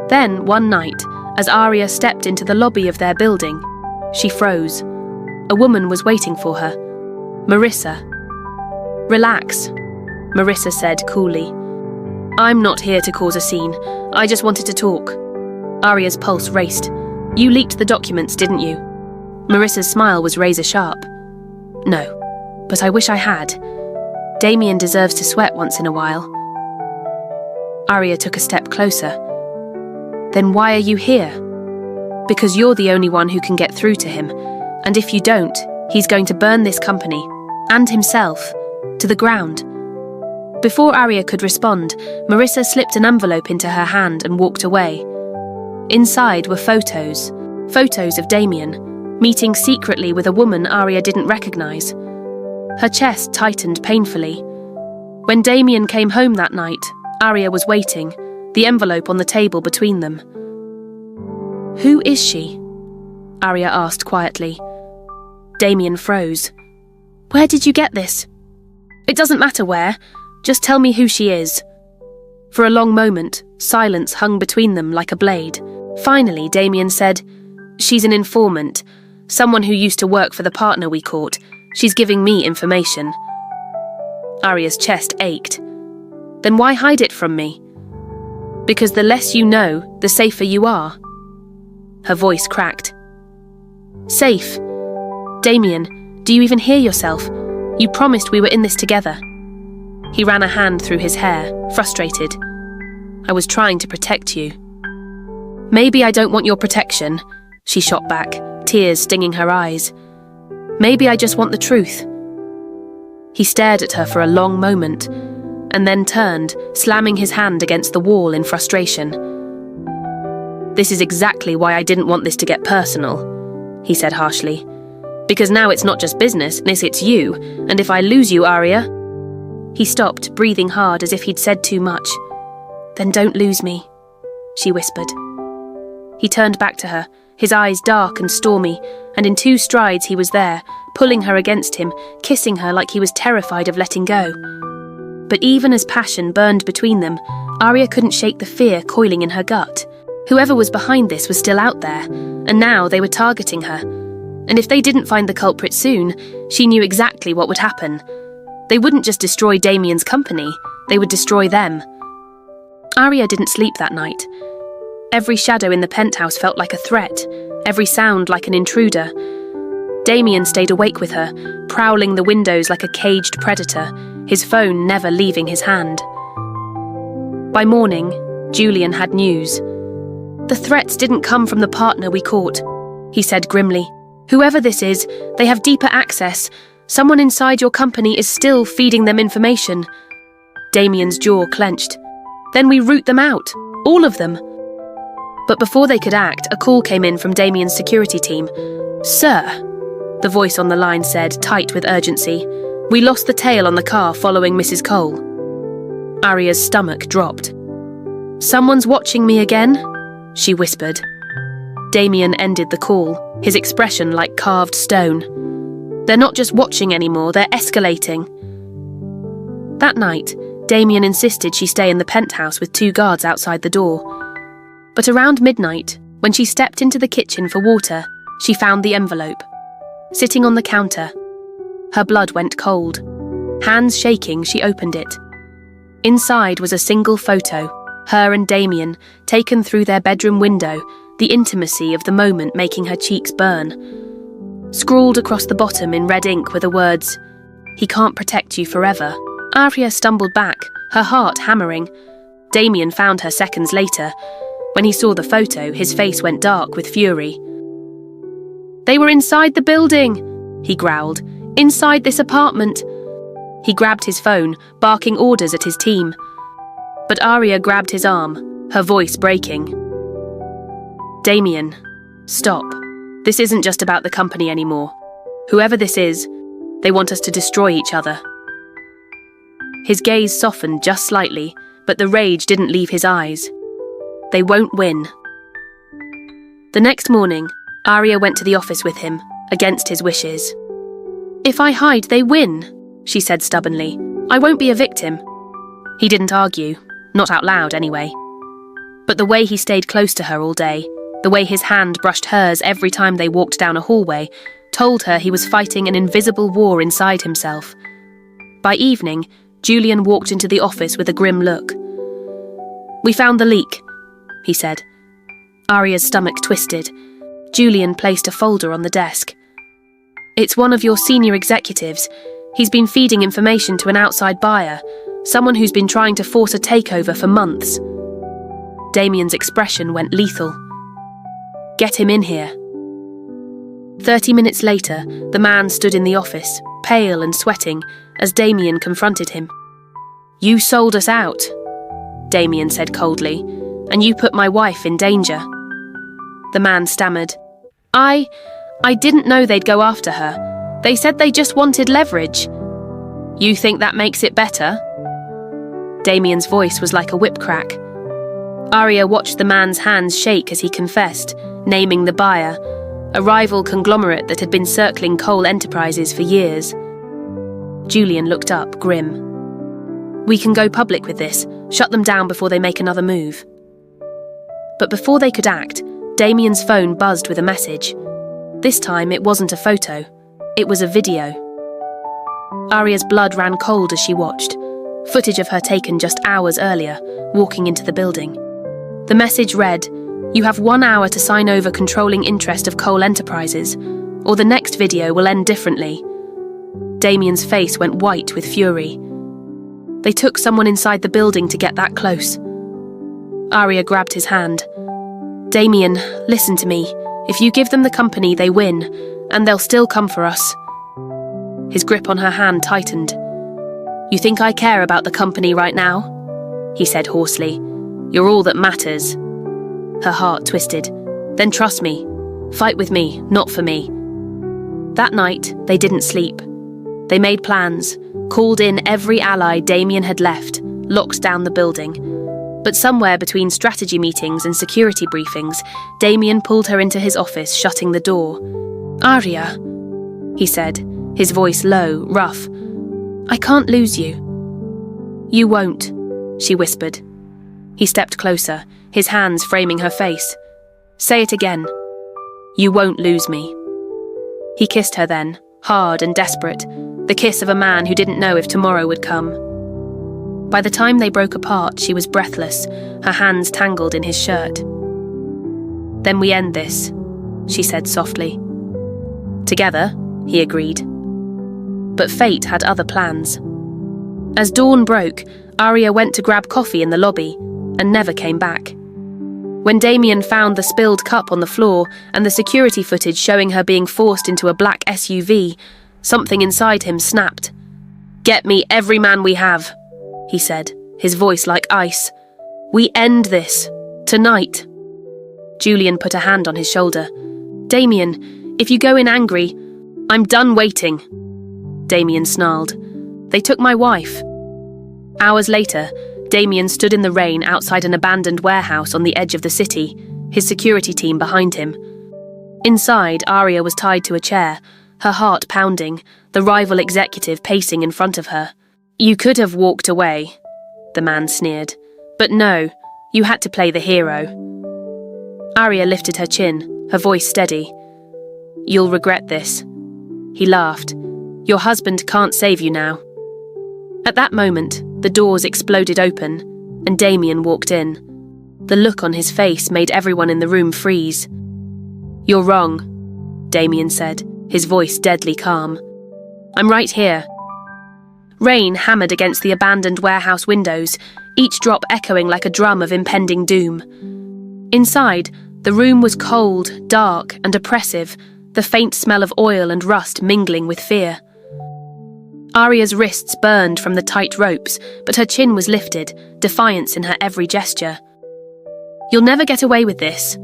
Then, one night, as Aria stepped into the lobby of their building, she froze. A woman was waiting for her. Marissa. "Relax," Marissa said coolly. "I'm not here to cause a scene. I just wanted to talk." Aria's pulse raced. "You leaked the documents, didn't you?" Marissa's smile was razor-sharp. "No, but I wish I had. Damian deserves to sweat once in a while." Aria took a step closer. "Then why are you here?" "Because you're the only one who can get through to him. And if you don't, he's going to burn this company, and himself, to the ground." Before Aria could respond, Marissa slipped an envelope into her hand and walked away. Inside were photos of Damian, meeting secretly with a woman Aria didn't recognize. Her chest tightened painfully. When Damian came home that night, Aria was waiting, the envelope on the table between them. "Who is she?" Aria asked quietly. Damian froze. "Where did you get this?" "It doesn't matter where. Just tell me who she is." For a long moment, silence hung between them like a blade. Finally, Damian said, "She's an informant, someone who used to work for the partner we caught. She's giving me information." Aria's chest ached. "Then why hide it from me?" "Because the less you know, the safer you are." Her voice cracked. "Safe? Damian, do you even hear yourself? You promised we were in this together." He ran a hand through his hair, frustrated. "I was trying to protect you." "Maybe I don't want your protection," she shot back, tears stinging her eyes. "Maybe I just want the truth." He stared at her for a long moment, and then turned, slamming his hand against the wall in frustration. "This is exactly why I didn't want this to get personal," he said harshly. "Because now it's not just business, it's you, and if I lose you, Aria—" He stopped, breathing hard as if he'd said too much. "Then don't lose me," she whispered. He turned back to her, his eyes dark and stormy, and in 2 strides he was there, pulling her against him, kissing her like he was terrified of letting go. But even as passion burned between them, Aria couldn't shake the fear coiling in her gut. Whoever was behind this was still out there, and now they were targeting her. And if they didn't find the culprit soon, she knew exactly what would happen. They wouldn't just destroy Damian's company, they would destroy them. Aria didn't sleep that night. Every shadow in the penthouse felt like a threat, every sound like an intruder. Damian stayed awake with her, prowling the windows like a caged predator, his phone never leaving his hand. By morning, Julian had news. "The threats didn't come from the partner we caught," he said grimly. "Whoever this is, they have deeper access. Someone inside your company is still feeding them information." Damian's jaw clenched. "Then we root them out, all of them." But before they could act, a call came in from Damian's security team. "Sir," the voice on the line said, tight with urgency, "we lost the tail on the car following Mrs. Cole." Aria's stomach dropped. "Someone's watching me again?" she whispered. Damian ended the call, his expression like carved stone. "They're not just watching anymore, they're escalating." That night, Damian insisted she stay in the penthouse with 2 guards outside the door. But around midnight, when she stepped into the kitchen for water, she found the envelope. Sitting on the counter, her blood went cold. Hands shaking, she opened it. Inside was a single photo, her and Damian, taken through their bedroom window, the intimacy of the moment making her cheeks burn. Scrawled across the bottom in red ink were the words, "He can't protect you forever." Aria stumbled back, her heart hammering. Damian found her seconds later. When he saw the photo, his face went dark with fury. "They were inside the building," he growled. "Inside this apartment." He grabbed his phone, barking orders at his team. But Aria grabbed his arm, her voice breaking. "Damian, stop. This isn't just about the company anymore. Whoever this is, they want us to destroy each other." His gaze softened just slightly, but the rage didn't leave his eyes. They won't win. The next morning, Aria went to the office with him, against his wishes. "If I hide, they win," she said stubbornly. "I won't be a victim." He didn't argue, not out loud anyway. But the way he stayed close to her all day, the way his hand brushed hers every time they walked down a hallway, told her he was fighting an invisible war inside himself. By evening, Julian walked into the office with a grim look. "We found the leak," he said. Aria's stomach twisted. Julian placed a folder on the desk. "It's one of your senior executives. He's been feeding information to an outside buyer, someone who's been trying to force a takeover for months." Damian's expression went lethal. "Get him in here." 30 minutes later, the man stood in the office, pale and sweating, as Damian confronted him. "You sold us out," Damian said coldly, "and you put my wife in danger." The man stammered. I didn't know they'd go after her. They said they just wanted leverage." "You think that makes it better?" Damian's voice was like a whip crack. Aria watched the man's hands shake as he confessed, naming the buyer, a rival conglomerate that had been circling Cole Enterprises for years. Julian looked up, grim. "We can go public with this, shut them down before they make another move." But before they could act, Damian's phone buzzed with a message. This time it wasn't a photo, it was a video. Aria's blood ran cold as she watched, footage of her taken just hours earlier, walking into the building. The message read, "You have 1 hour to sign over controlling interest of Cole Enterprises, or the next video will end differently." Damian's face went white with fury. They took someone inside the building to get that close. Aria grabbed his hand. "Damian, listen to me. If you give them the company, they win, and they'll still come for us." His grip on her hand tightened. "You think I care about the company right now?" he said hoarsely. "You're all that matters." Her heart twisted. "Then trust me. Fight with me, not for me." That night, they didn't sleep. They made plans, called in every ally Damian had left, locked down the building. But somewhere between strategy meetings and security briefings, Damian pulled her into his office, shutting the door. "Aria," he said, his voice low, rough. "I can't lose you." "You won't," she whispered. He stepped closer, his hands framing her face. "Say it again. You won't lose me." He kissed her then, hard and desperate, the kiss of a man who didn't know if tomorrow would come. By the time they broke apart, she was breathless, her hands tangled in his shirt. "Then we end this," she said softly. "Together," he agreed. But fate had other plans. As dawn broke, Aria went to grab coffee in the lobby and never came back. When Damian found the spilled cup on the floor and the security footage showing her being forced into a black SUV, something inside him snapped. "Get me every man we have," he said, his voice like ice. "We end this. Tonight." Julian put a hand on his shoulder. "Damian, if you go in angry, I'm done waiting." Damian snarled. "They took my wife." Hours later, Damian stood in the rain outside an abandoned warehouse on the edge of the city, his security team behind him. Inside, Aria was tied to a chair, her heart pounding, the rival executive pacing in front of her. "You could have walked away," the man sneered. "But no, you had to play the hero." Aria lifted her chin, her voice steady. "You'll regret this." He laughed. "Your husband can't save you now." At that moment, the doors exploded open, and Damian walked in. The look on his face made everyone in the room freeze. "You're wrong," Damian said, his voice deadly calm. "I'm right here." Rain hammered against the abandoned warehouse windows, each drop echoing like a drum of impending doom. Inside, the room was cold, dark, and oppressive, the faint smell of oil and rust mingling with fear. Aria's wrists burned from the tight ropes, but her chin was lifted, defiance in her every gesture. "You'll never get away with this,"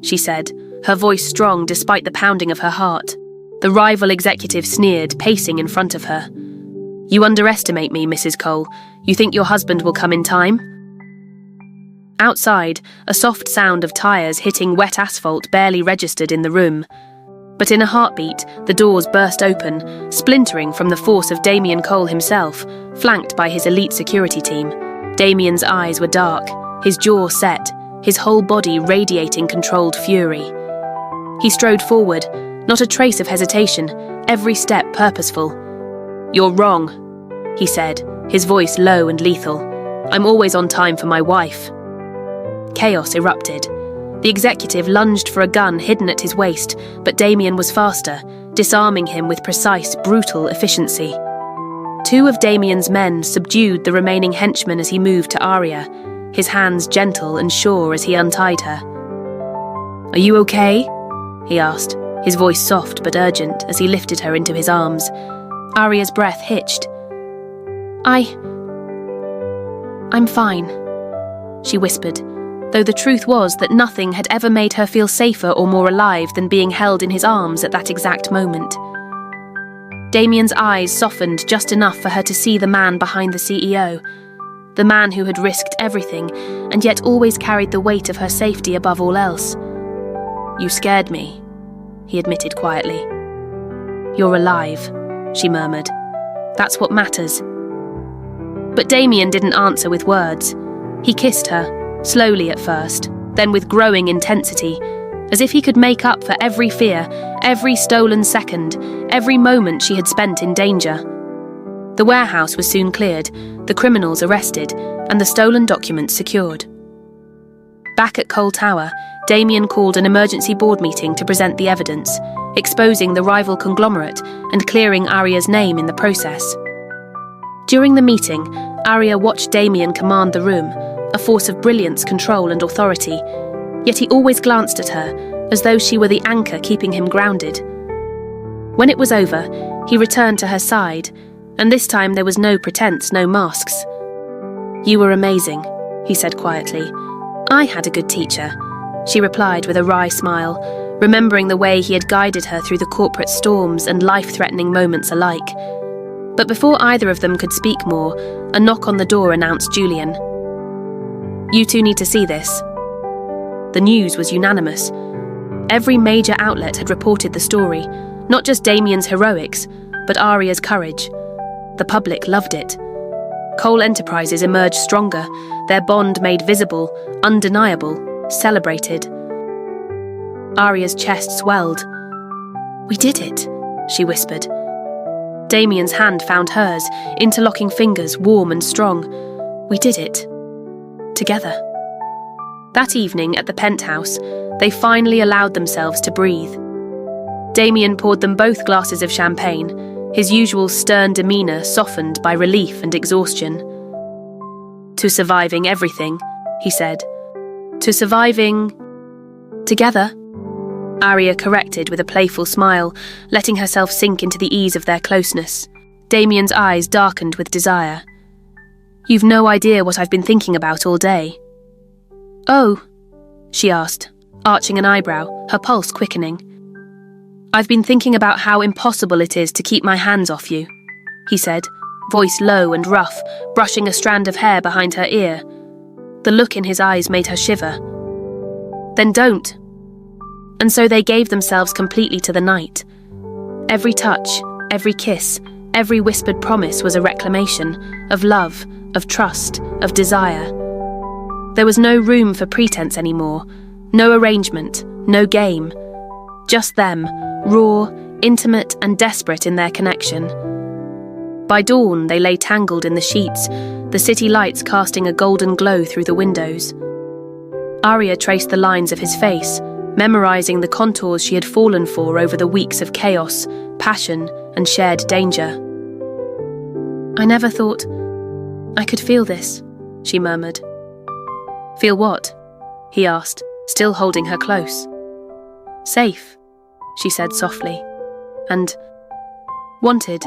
she said, her voice strong despite the pounding of her heart. The rival executive sneered, pacing in front of her. "You underestimate me, Mrs. Cole. You think your husband will come in time?" Outside, a soft sound of tires hitting wet asphalt barely registered in the room. But in a heartbeat, the doors burst open, splintering from the force of Damian Cole himself, flanked by his elite security team. Damian's eyes were dark, his jaw set, his whole body radiating controlled fury. He strode forward, not a trace of hesitation, every step purposeful. "You're wrong," he said, his voice low and lethal. "I'm always on time for my wife." Chaos erupted. The executive lunged for a gun hidden at his waist, but Damian was faster, disarming him with precise, brutal efficiency. Two of Damian's men subdued the remaining henchmen as he moved to Aria, his hands gentle and sure as he untied her. "Are you okay?" he asked, his voice soft but urgent as he lifted her into his arms. Aria's breath hitched. I'm fine," she whispered, though the truth was that nothing had ever made her feel safer or more alive than being held in his arms at that exact moment. Damian's eyes softened just enough for her to see the man behind the CEO, the man who had risked everything and yet always carried the weight of her safety above all else. "You scared me," he admitted quietly. "You're alive," she murmured. "That's what matters." But Damian didn't answer with words. He kissed her, slowly at first, then with growing intensity, as if he could make up for every fear, every stolen second, every moment she had spent in danger. The warehouse was soon cleared, the criminals arrested, and the stolen documents secured. Back at Cole Tower, Damian called an emergency board meeting to present the evidence, exposing the rival conglomerate and clearing Aria's name in the process. During the meeting, Aria watched Damian command the room, a force of brilliance, control, and authority, yet he always glanced at her, as though she were the anchor keeping him grounded. When it was over, he returned to her side, and this time there was no pretense, no masks. "You were amazing," he said quietly. "I had a good teacher," she replied with a wry smile, remembering the way he had guided her through the corporate storms and life-threatening moments alike. But before either of them could speak more, a knock on the door announced Julian. "You two need to see this." The news was unanimous. Every major outlet had reported the story, not just Damian's heroics, but Aria's courage. The public loved it. Cole Enterprises emerged stronger, their bond made visible, undeniable, celebrated. Aria's chest swelled. "We did it," she whispered. Damian's hand found hers, interlocking fingers, warm and strong. "We did it. Together." That evening at the penthouse, they finally allowed themselves to breathe. Damian poured them both glasses of champagne, his usual stern demeanour softened by relief and exhaustion. "To surviving everything," he said. "To surviving... together," Aria corrected with a playful smile, letting herself sink into the ease of their closeness. Damian's eyes darkened with desire. "You've no idea what I've been thinking about all day." "Oh," she asked, arching an eyebrow, her pulse quickening. "I've been thinking about how impossible it is to keep my hands off you," he said, voice low and rough, brushing a strand of hair behind her ear. The look in his eyes made her shiver. "Then don't." And so they gave themselves completely to the night. Every touch, every kiss, every whispered promise was a reclamation of love, of trust, of desire. There was no room for pretense anymore, No arrangement, no game. Just them, raw, intimate and desperate in their connection. By dawn, they lay tangled in the sheets, the city lights casting a golden glow through the windows. Aria traced the lines of his face, memorizing the contours she had fallen for over the weeks of chaos, passion, and shared danger. "I never thought I could feel this," she murmured. "Feel what?" he asked, still holding her close. "Safe," she said softly, and wanted,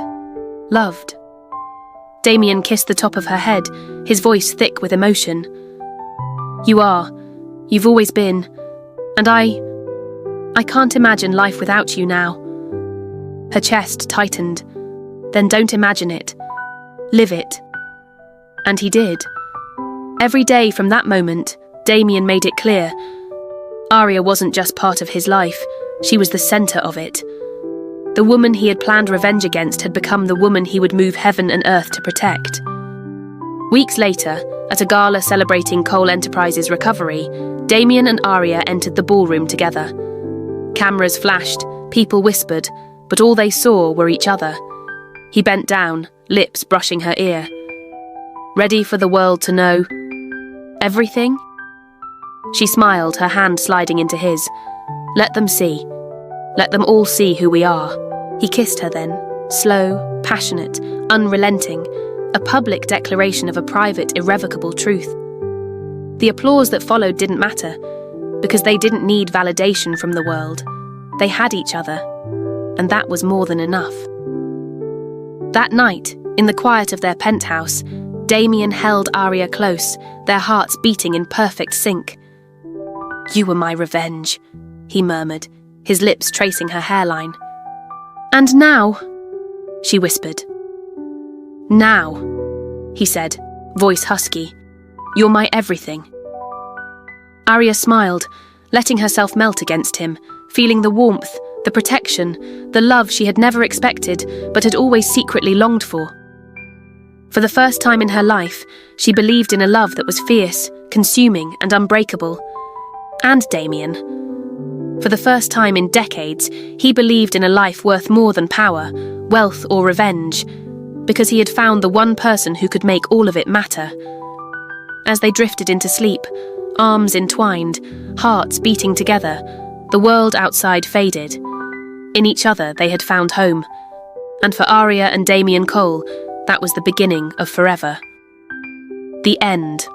loved. Damian kissed the top of her head, his voice thick with emotion. "You are. You've always been. And I can't imagine life without you now." Her chest tightened. "Then don't imagine it. Live it." And he did. Every day from that moment, Damian made it clear. Aria wasn't just part of his life, she was the centre of it. The woman he had planned revenge against had become the woman he would move heaven and earth to protect. Weeks later, at a gala celebrating Cole Enterprises' recovery, Damian and Aria entered the ballroom together. Cameras flashed, people whispered, but all they saw were each other. He bent down, lips brushing her ear. "Ready for the world to know everything?" She smiled, her hand sliding into his. "Let them see. Let them all see who we are." He kissed her then, slow, passionate, unrelenting, a public declaration of a private, irrevocable truth. The applause that followed didn't matter, because they didn't need validation from the world. They had each other, and that was more than enough. That night, in the quiet of their penthouse, Damian held Aria close, their hearts beating in perfect sync. "You were my revenge," he murmured, his lips tracing her hairline. "And now," she whispered. "Now," he said, voice husky, "you're my everything." Aria smiled, letting herself melt against him, feeling the warmth, the protection, the love she had never expected but had always secretly longed for. For the first time in her life, she believed in a love that was fierce, consuming, and unbreakable. And Damian. For the first time in decades, he believed in a life worth more than power, wealth, or revenge, because he had found the one person who could make all of it matter. As they drifted into sleep, arms entwined, hearts beating together, the world outside faded. In each other they had found home. And for Aria and Damian Cole, that was the beginning of forever. The end